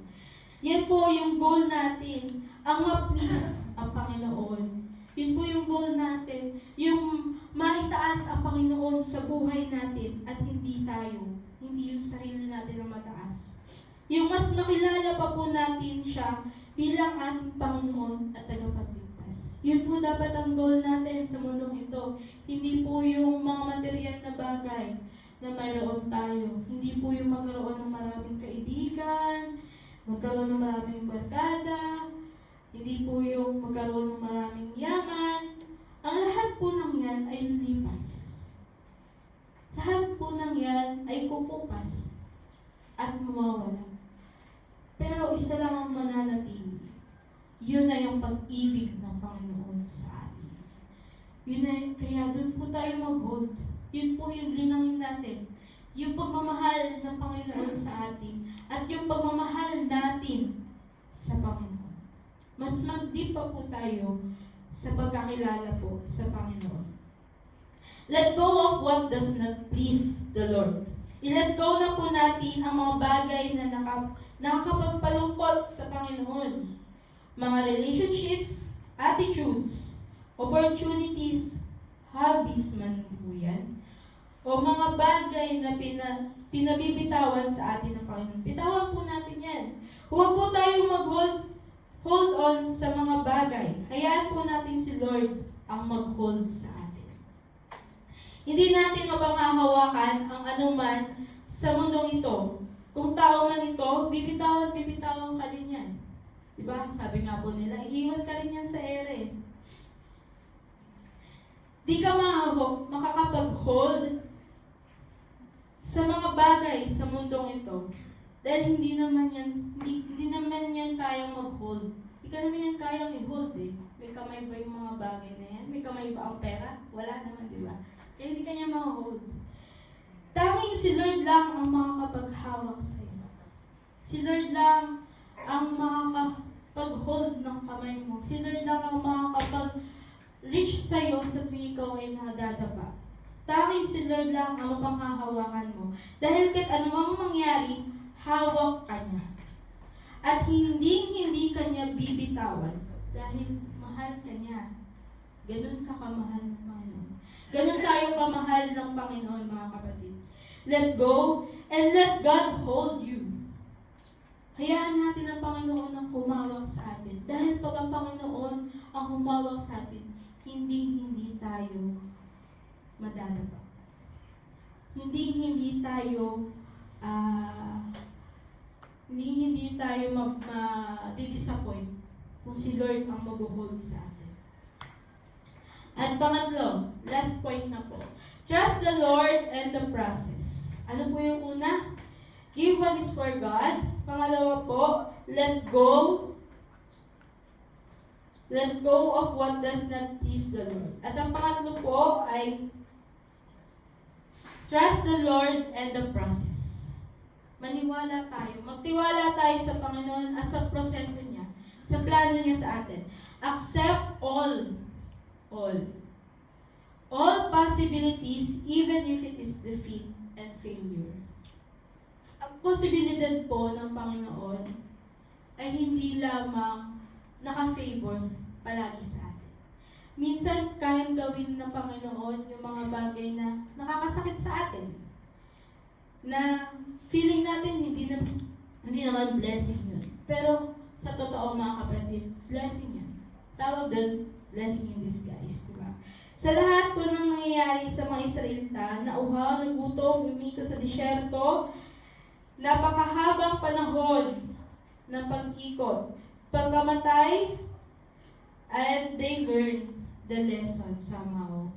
Yan po yung goal natin, ang ma-please ang Panginoon. Yun po yung goal natin, yung maitaas ang Panginoon sa buhay natin at hindi tayo, hindi yung sarili natin ang mataas. Yung mas makilala pa po natin siya bilang ating Panginoon at tagapagligtas. Yun po dapat ang goal natin sa mundong ito. Hindi po yung mga material na bagay na mayroon tayo. Hindi po yung magkaroon ng maraming kaibigan, magkaroon ng maraming barkada, hindi po yung magkaroon ng maraming yaman. Ang lahat po ng yan ay lilipas. Lahat po ng yan ay kukupas at mawawala. Pero isa lang ang mananatili. Yun na yung pag-ibig ng Panginoon sa atin. Yun na, kaya doon po tayo mag-hold. Yun po yung linangin natin. Yung pagmamahal ng Panginoon sa atin at yung pagmamahal natin sa Panginoon. Mas mag-deep pa po tayo sa pagkakilala po sa Panginoon. Let go of what does not please the Lord. I-let go na po natin ang mga bagay na nakakapagpalungkot sa Panginoon. Mga relationships, attitudes, opportunities, hobbies man po yan, o mga bagay na pinabibitawan sa atin ng Panginoon. Bitawan po natin yan. Huwag po tayong hold on sa mga bagay. Hayaan po natin si Lord ang mag-hold sa atin. Hindi natin mapanghahawakan ang anuman sa mundong ito. Kung tao man ito, bibitawan ka din yan. Diba? Sabi nga po nila, iiwan ka rin yan sa ere. Di ka makakapag-hold sa mga bagay sa mundong ito. Dahil hindi naman yan kayang mag-hold. Hindi ka naman yan kayang i-hold eh. May kamay ba yung mga bagay na yan? May kamay ba ang pera? Wala naman, di ba? Kaya hindi ka niya ma-hold. Tanging si Lord lang ang makakapaghawak sa iyo. Si Lord lang ang makakapag-hold ng kamay mo. Si Lord lang ang makakapag-reach sa iyo sa tuwing ikaw ay nakadadapa. Tanging si Lord lang ang mapanghahawakan mo. Dahil kahit anumang mangyari, hawak ka niya. At hindi ka niya bibitawan dahil mahal ka niya. Ganun ka kamahal ng Panginoon. Ganun tayo kamahal ng Panginoon, mga kapatid. Let go and let God hold you. Hayaan natin ang Panginoon ang humawak sa atin. Dahil pag ang Panginoon ang humawak sa atin, hindi tayo madadapa. Hindi tayo hindi tayo ma-disappoint kung si Lord ang mag-hold sa atin. At pangatlo, last point na po. Trust the Lord and the process. Ano po yung una? Give what is for God. Pangalawa po, let go of what does not please the Lord. At ang pangatlo po ay trust the Lord and the process. Maniwala tayo. Magtiwala tayo sa Panginoon at sa proseso niya. Sa plano niya sa atin. Accept all possibilities, even if it is defeat and failure. Ang posibilidad po ng Panginoon ay hindi lamang naka-favor palagi sa atin. Minsan, kayang gawin ng Panginoon yung mga bagay na nakakasakit sa atin. Na feeling natin hindi naman blessing yun. Pero sa totoo mga kapatid, blessing yun. Tawag doon, blessing in disguise, di ba? Sa lahat po ng nangyayari sa mga Israelita, nauhaw, nagutom, umiko sa disyerto, napakahabang panahon ng pag-ikot, pagkamatay, and they learn the lesson somehow.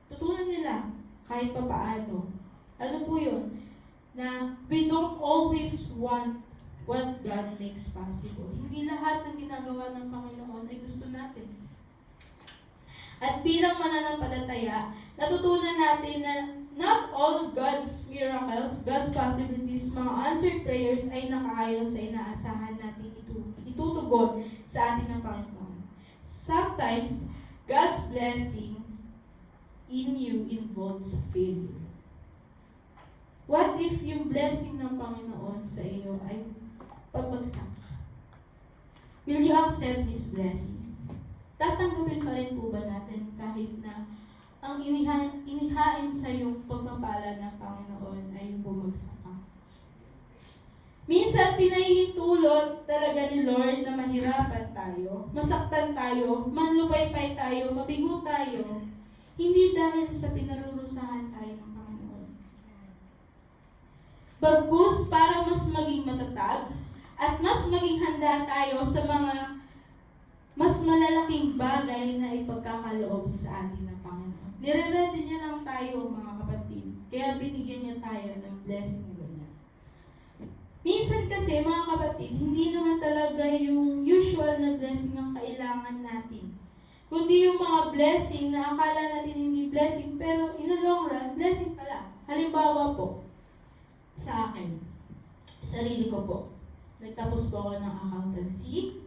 Tutunan nila kahit papaano. Ano po yun? Na we don't always want what God makes possible. Hindi lahat ng ginagawa ng Panginoon ay gusto natin. At bilang mananampalataya, natutunan natin na not all God's miracles, God's possibilities, mga answered prayers ay nakaayon sa inaasahan natin itutugon sa atin ng Panginoon. Sometimes, God's blessing in you involves failure. What if yung blessing ng Panginoon sa iyo ay pagbagsak? Will you accept this blessing? Tatanggapin pa rin po ba natin kahit na ang inihain sa iyong pagpapala ng Panginoon ay bumagsak ka? Minsan, pinahihintulot talaga ni Lord na mahirapan tayo, masaktan tayo, manlupaypay tayo, mabigo tayo, hindi dahil sa pinarurusahan tayo ng Panginoon. Bagkus para mas maging matatag at mas maging handa tayo sa mga mas malalaking bagay na ipagkakaloob sa atin ng Panginoon. Nire-ready niya lang tayo, mga kapatid. Kaya binigyan niya tayo ng blessing niya. Minsan kasi, mga kapatid, hindi naman talaga yung usual na blessing ang kailangan natin. Kundi yung mga blessing na akala natin hindi blessing, pero in the long run, blessing pala. Halimbawa po, sa akin, sarili ko po, nagtapos po ako ng accountancy,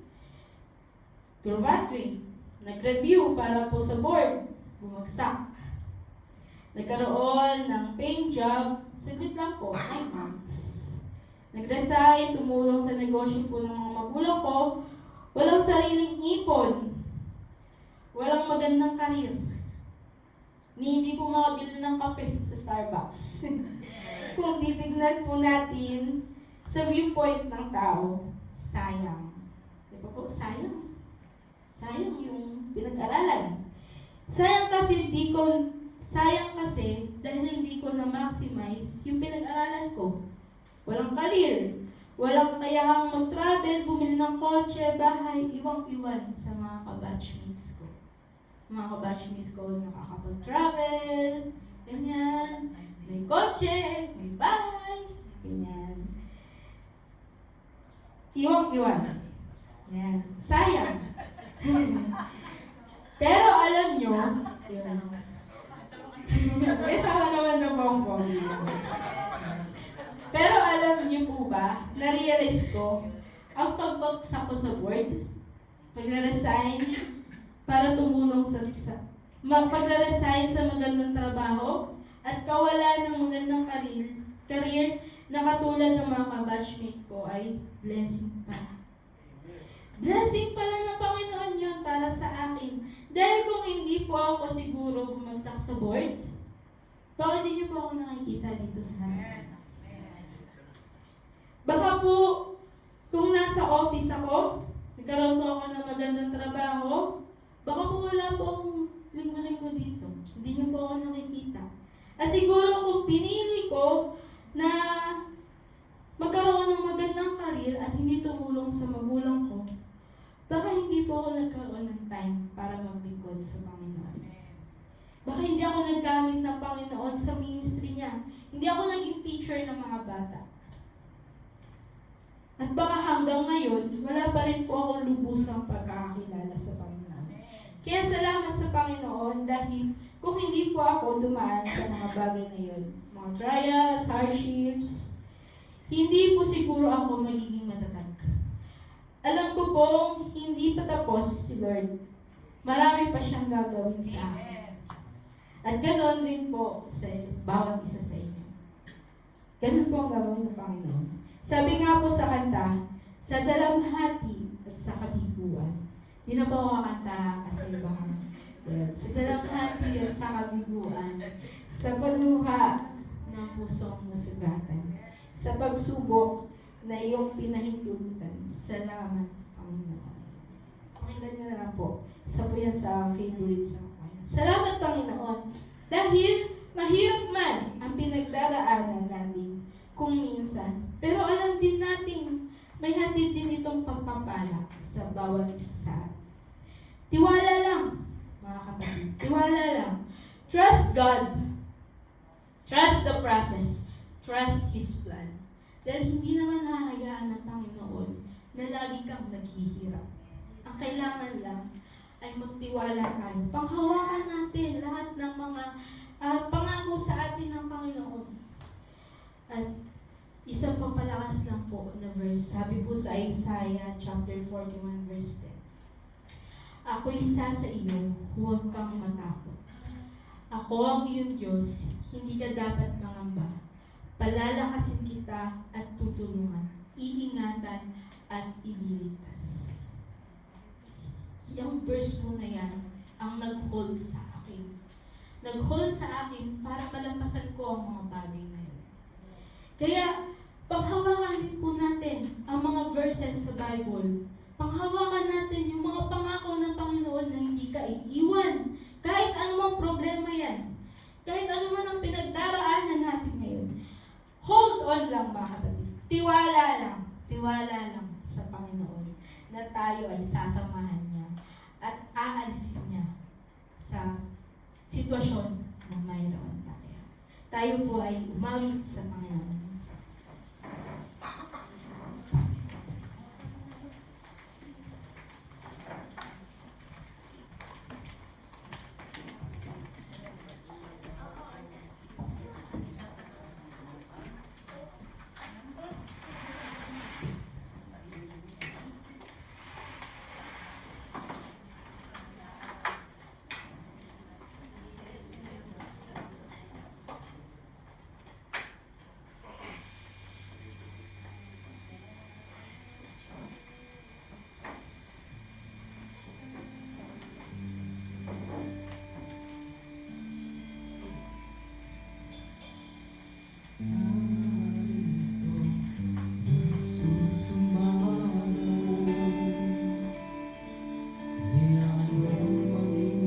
graduate, nag-review para po sa board, bumagsak. Nagkaroon ng paying job, saglit lang po, 9 months. Nag-resign, tumulong sa negosyo po ng mga magulang ko, walang sariling ipon, walang magandang karir. Hindi po makabili ng kape sa Starbucks. Kung titignan po natin sa viewpoint ng tao, sayang. Di ba po, sayang? Sayang yung pinag-aralan. Sayang kasi dahil hindi ko na-maximize yung pinag-aralan ko. Walang career, walang kayahang mag-travel, bumili ng kotse, bahay, iwang-iwan sa mga kabatchmates ko. Mga kabatchmates ko nakakapag-travel, ganyan, may kotse, may bahay, ganyan. Iwang-iwan. Yan. Sayang. Pero alam nyo, yun. May sama naman ng bongbong. Pero alam nyo po ba, na-realize ko, ang pagbagsak ko sa board, pagre-resign para tumulong pagre-resign sa magandang trabaho, at kawalan ng magandang career na katulad ng mga kabatchmate ko ay blessing pa. Blessing pala ng Panginoon yun para sa akin. Dahil kung hindi po ako siguro bumagsak sa board, baka hindi niyo po ako nakikita dito sa harapan. Baka po, kung nasa office ako, nagkaroon po ako ng magandang trabaho, baka po wala po akong linggo-linggo dito. Hindi niyo po ako nakikita. At siguro kung pinili ko na magkaroon ng magandang career at hindi tumulong sa magulang ko, baka hindi po ako nagkaroon ng time para maglingkod sa Panginoon. Baka hindi ako naggamit ng Panginoon sa ministry niya. Hindi ako naging teacher ng mga bata. At baka hanggang ngayon, wala pa rin po akong lubusang pagkakakilala sa Panginoon. Kaya salamat sa Panginoon dahil kung hindi po ako dumaan sa mga bagay na yun, mga trials, hardships, hindi po siguro ako magiging matatag. Alam ko pong hindi pa tapos si Lord. Marami pa siyang gagawin sa akin. At ganoon rin po sa bawat isa sa inyo. Ganun po ang gagawin ng Panginoon. Sabi nga po sa kanta, sa dalamhati at sa kabiguan. Di na po ako kakanta kasi baka sa dalamhati at sa kabiguan, sa pagluha ng pusong nasugatan, sa pagsubok na iyong pinahintulutan. Salamat, Panginoon. Pakinggan nyo na lang po. Isa po yan sa favorite song ko. Salamat, Panginoon. Dahil mahirap man ang pinagdaraanan natin kung minsan. Pero alam din natin, may hatid din itong pagpapala sa bawat isa sa atin. Tiwala lang, mga kapatid. Tiwala lang. Trust God. Trust the process. Trust His plan. Dahil hindi naman hahayaan ng Panginoon na lagi kang naghihirap. Ang kailangan lang ay magtiwala tayo. Panghawakan natin lahat ng mga pangako sa atin ng Panginoon. At isang papalakas lang po na verse. Sabi po sa Isaiah chapter 41 verse 10. Ako'y isa sa iyo, huwag kang matakot. Ako ang iyong Diyos, hindi ka dapat mangamba. Palalakasin kita at tutulungan, iingatan at ililigtas. yung verse po na yan ang nag-hold sa akin. Nag-hold sa akin para malampasan ko ang mga bagay na yun. Kaya, panghawakan din po natin ang mga verses sa Bible. Panghawakan natin yung mga pangako ng Panginoon na hindi ka iiwan. Kahit anumang problema yan. Kahit anuman ang pinagdaraanan natin ngayon. Hold on lang mga kapatid. Tiwala lang. Tiwala lang sa Panginoon na tayo ay sasamahan niya at aalisin niya sa sitwasyon na mayroon tayo. Tayo po ay umawit sa Panginoon. Hallelujah, hallelujah.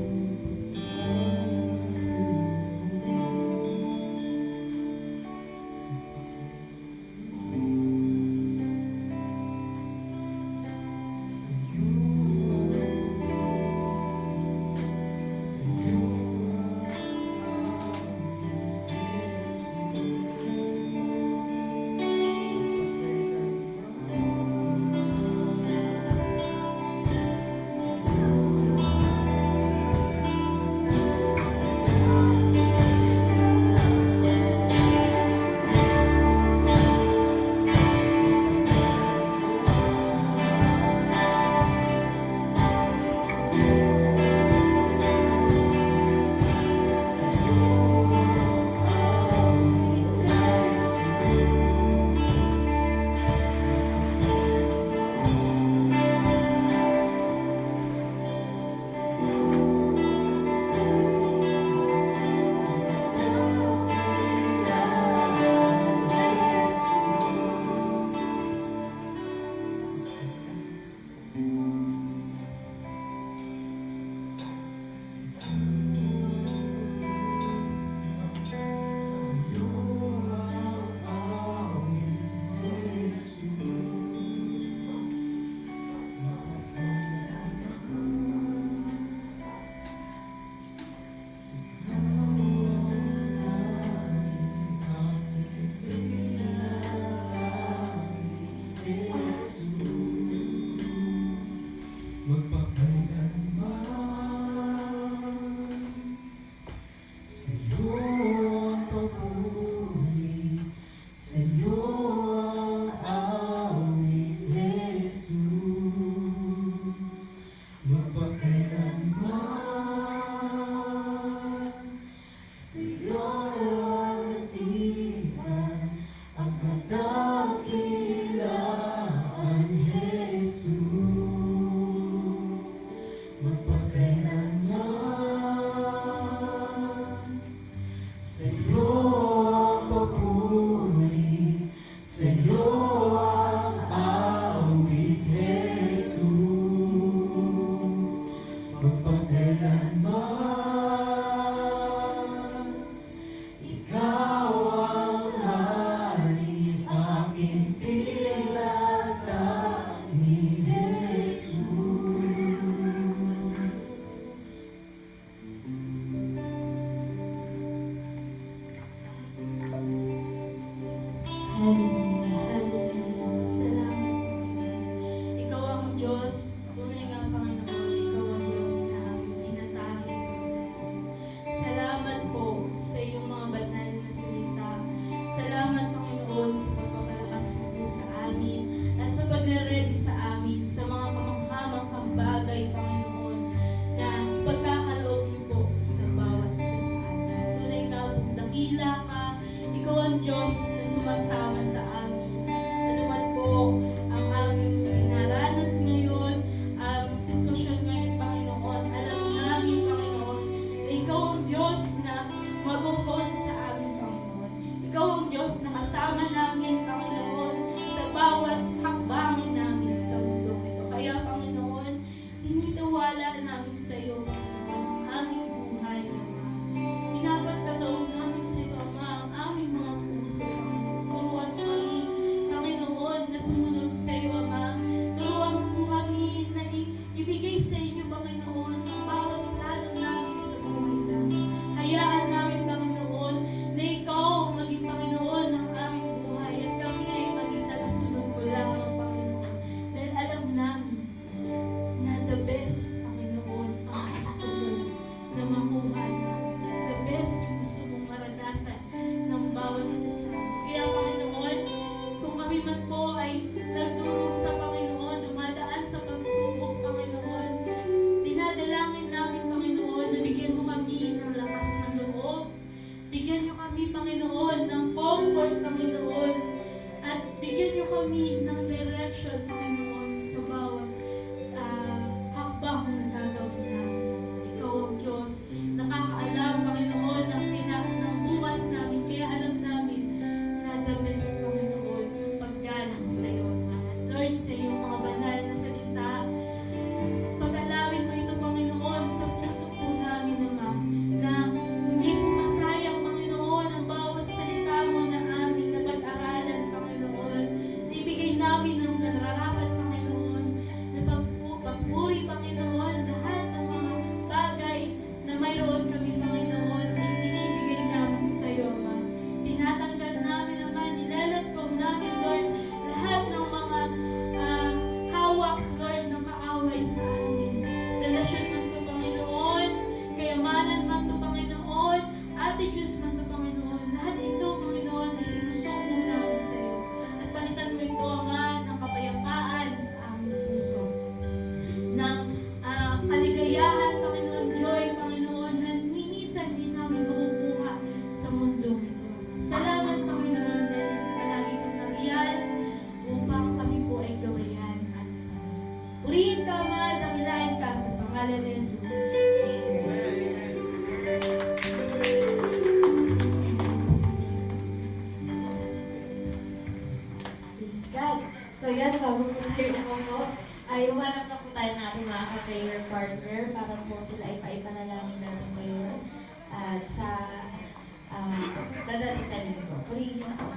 Salamat. Ikaw ang Diyos, tunay nga Panginoon, ikaw ang Diyos na aming tinatanging Lord, Panginoon, at bigyan niyo kami ng direction, Panginoon, sa bawat hakbang na gagawin namin. Ikaw ang Diyos, nakakaalam, Panginoon, ng bukas namin, kaya alam namin na the best, Panginoon, paggaling sa iyo. Lord, sa iyong mga banal na salita, pag-alawin mo ito, Panginoon, sa puso po namin, Ama, na hindi po masayang, Panginoon, ang bawat salita mo na aming napag-aralan, Panginoon, na ibigay namin ang nararapat, Panginoon, na pagpuri, Panginoon, lahat ng mga bagay na mayroon kami, Panginoon, ay binibigay namin sa iyo, Ama. Tinatanggal namin, Ama, nilalatkom namin, Lord, lahat ng mga hawak, Lord, ng kaaway sa amin. Relasyon man to, Panginoon, kayamanan man to, Panginoon, attitudes man to, Panginoon, lahat ito, Panginoon, ay sinusuko namin sa iyo. At palitan mo ito, Ama, ng kapayapaan sa aming puso. Ng kaligayahan, Panginoon, joy, Panginoon, na minsan di namin makukuha sa mundo ito, Ama. Salamat, Panginoon, dahil palagi kang nariyan upang kami po ay gawayan at sa purihin ka, Ama, dakilain ka sa pangalan ni Jesus. Amen. Praise God. So yan, bago po tayo umupo, ay umanap na po tayo ng ating mga ka-prayer partner para po sila ay paipanalangin natin ngayon. At sa dadating tayo nito. Purihin na po.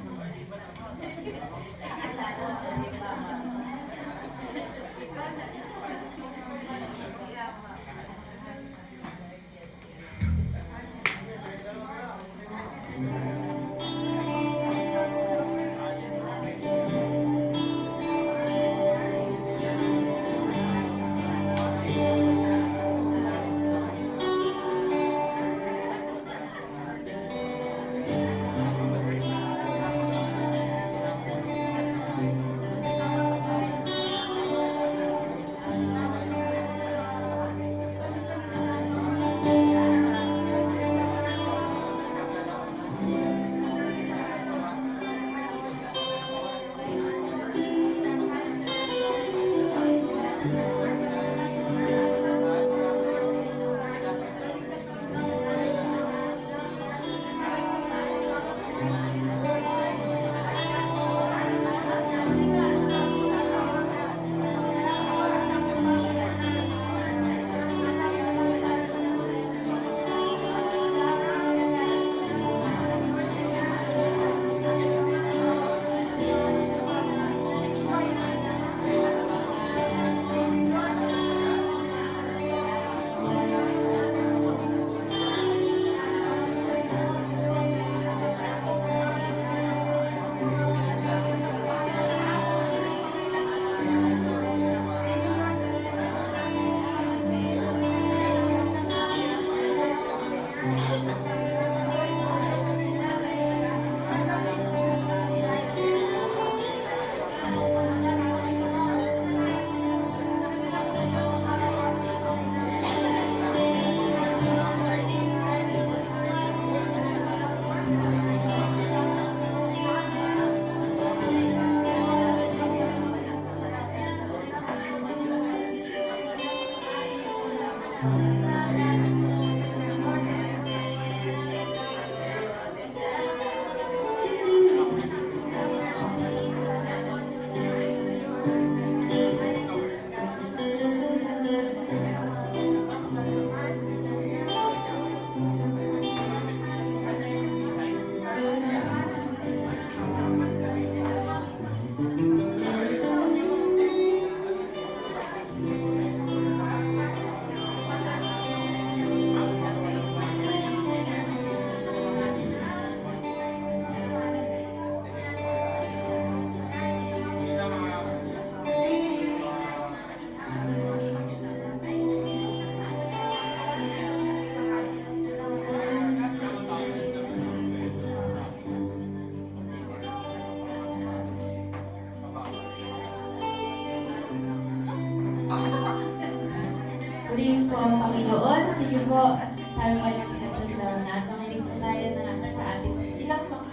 Purihin po ang Panginoon. Sige po, tayo ay mag-settle down at makinig po tayo na sa ating ilang pang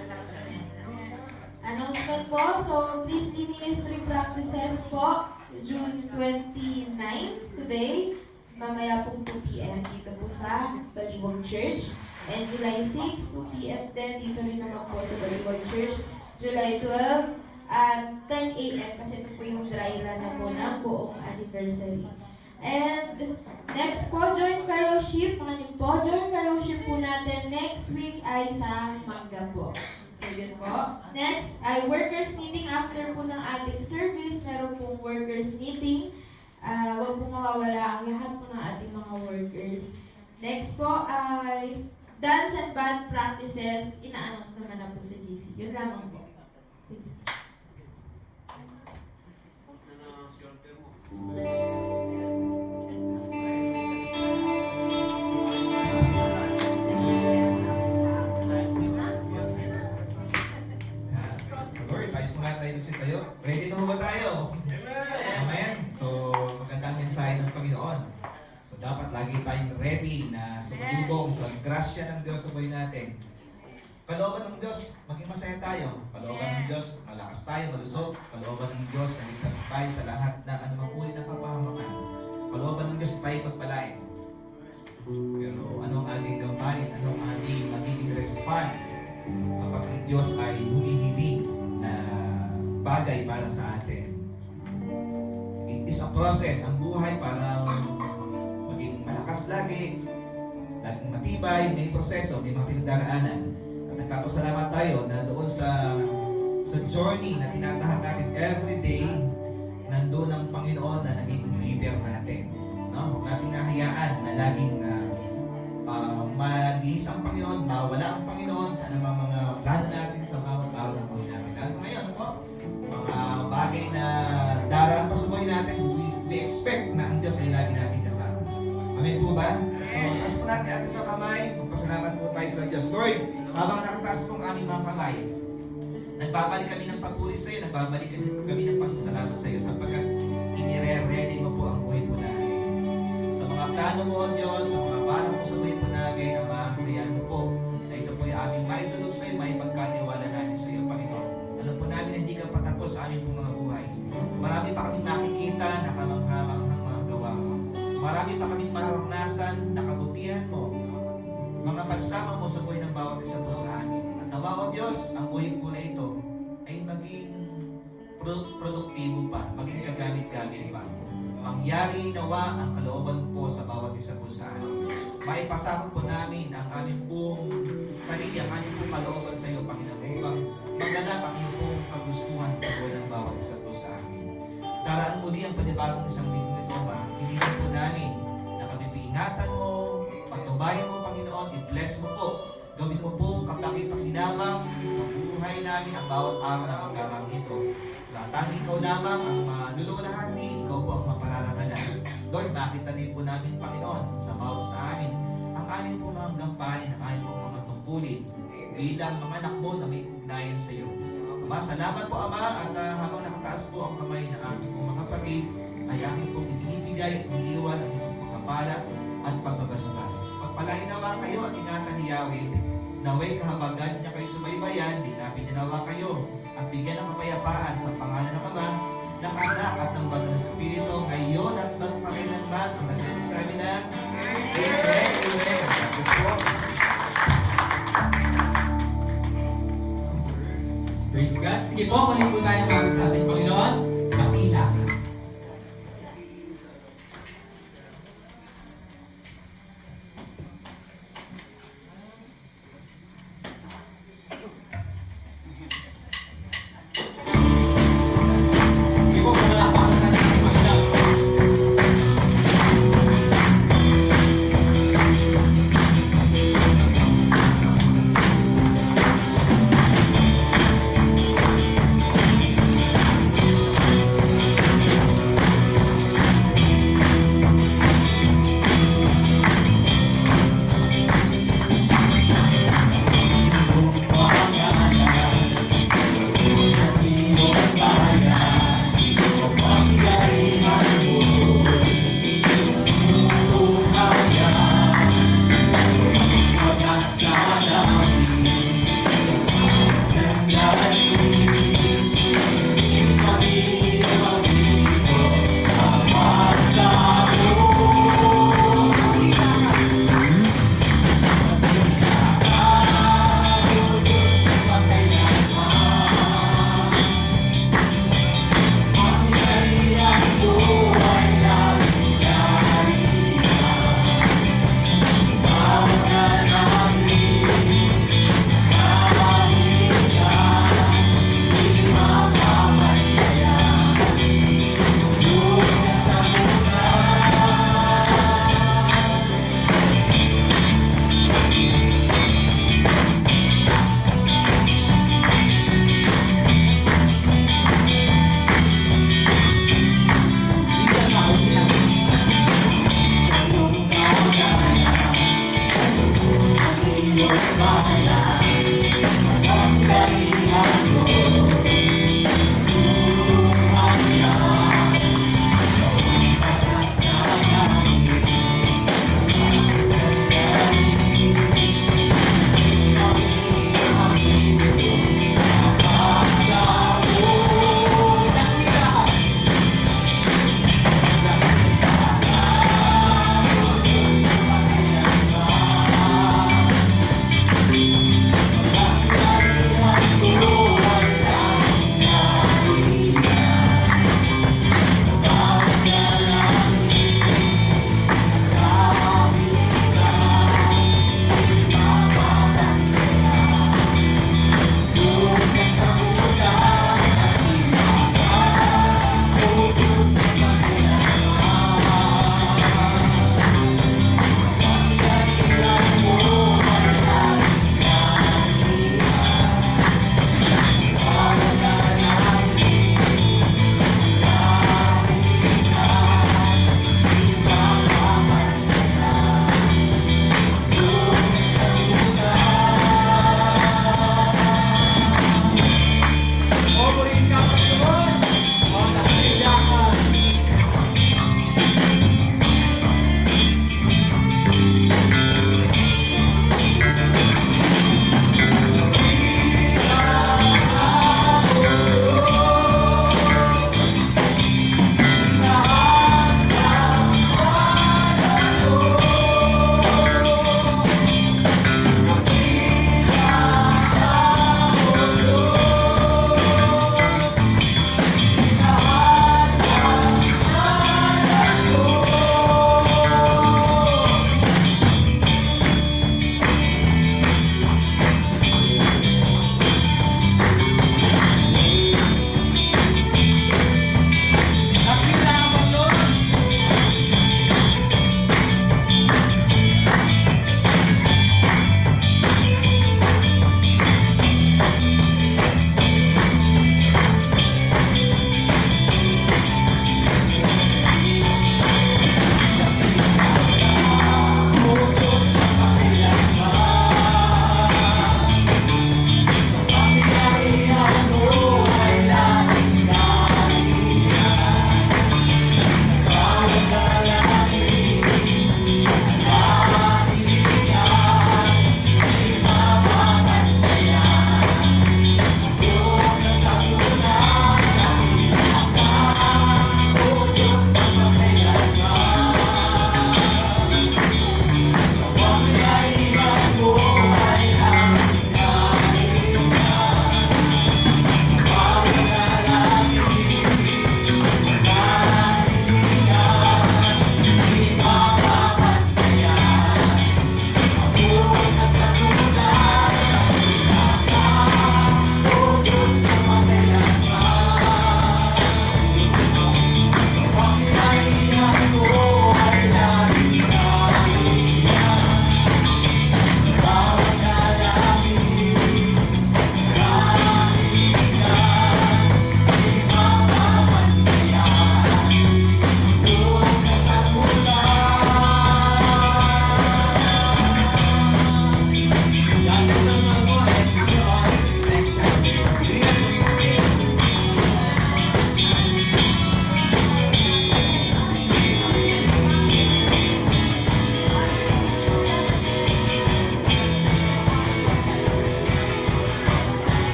announcement po. So, Priestly Ministry practices po, June 29, today. Mamaya pong 2 p.m. dito po sa Baliwag Church. And July 6, 2 p.m. din dito rin naman po sa Baliwag Church. July 12, at 10 a.m. kasi ito po yung dry run na po ng buong anniversary. And next po, joint fellowship. Mga nyo po, joint fellowship po natin next week ay sa Mangga po. So yun po. Next ay workers meeting after po ng ating service. Meron pong workers meeting. Huwag po mawawala ang lahat po ng ating mga workers. Next po ay dance and band practices. Ina-announce naman na po sa GC. Yun lamang po. Please. Lord, tayo po nga tayo tayo. Ready na ba tayo? Amen. So, magandang mensahe ng Panginoon. So, dapat lagi tayong ready na sumalubong sa grasya ng Diyos sa buhay natin. Kalooban ng Diyos, maging masaya tayo. Kalooban ng Diyos, malakas tayo, malusog. Kalooban ng Diyos, naligtas tayo sa lahat ng anumang uri ng kapahamakan. Kalooban ng Diyos, tayo pagpalain. Pero ano ang ating gampanin? Ano ang ating magiging response kapag ang Diyos ay humihiling na bagay para sa atin? It is a process. Ang buhay para maging malakas lagi, laging matibay, may proseso, may mga pinagdaraanan. At nagpapasalamat tayo na doon sa journey na tinatahak natin every day, nandun ang Panginoon na naging leader natin. No? Huwag natin nahayaan na laging malihis ang Panginoon, mawala ang Panginoon sa anumang mga plano natin sa bawat araw ng buhay natin. Lalo ngayon po, mga bagay na daraan pa sa buhay natin, we expect na ang Diyos ay lagi natin kasama. Amen po ba? So, taas po natin ating mga kamay, magpasalamat po tayo sa Diyos. Lord, habang nakataas po ang aming mga kamay, nagbabalik kami ng papuri sa iyo, nagbabalik kami ng pasasalamat sa iyo sapagkat inire-ready mo po ang buhay po namin. Sa mga plano mo, O Diyos, sa mga plano mo sa buhay po namin, ang mga kuriyan mo po, na ito po yung aming maitulog sa iyo, may pagkatiwala namin sa iyo, Panginoon. Alam po namin na hindi ka patapos sa aming pong mga buhay. Marami pa kaming makikita na kamanghamanghang mga gawa mo. Marami pa kaming maranasan na kabutihan mo, mga pagsama mo sa buhay ng bawat isa po sa amin. At nawa, O Diyos, ang buhay po na ito ay maging produktibo pa, maging kagamit-gamit pa. Mangyari nawa ang kalooban po sa bawat isa po sa amin. Maipasakot po namin ang aming pong sarili, ang aming pong kalooban sa iyo, Panginoon, upang maganap ang iyong pong kagustuhan sa buhay ng bawat isa po sa amin. Daraan muli ang panibagong isang linggo ito, Ma. Hinihin po namin na kami piingatan mo, pagtubayan mo, Panginoon, i-bless mo po. Gawin mo po kapaki-pakinabang sa buhay namin ang bawat araw na pagkarang ito. Tanging ikaw lamang ang manululahati, ikaw po ang mapararangalan. Lord, makita din po namin, Panginoon, sa bawat sa amin, ang aming po mga gampanin, ang aming po mga tungkulin, bilang mga anak mo na may ugnayan sa iyo. Ama, salamat po, Ama, at habang nakataas po ang kamay ng aking po mga kapatid, ay aking pong ibinibigay at iniiwan ang iyong pagkapala at pagbabasbas. Pagpalain nawa kayo at ingatan ni Yahweh, naway kahabagan niya kayo sumaybayan, ligapin niya nawa kayo, at bigyan ng kapayapaan sa pangalan ng Ama, ng Anak at ng Banal na Espiritu, ngayon at magpakailanman. Ang nagsasabi na, Amen, Amen. Tapos po. Praise God. Sige po, muli po tayo hawag sa ating Panginoon.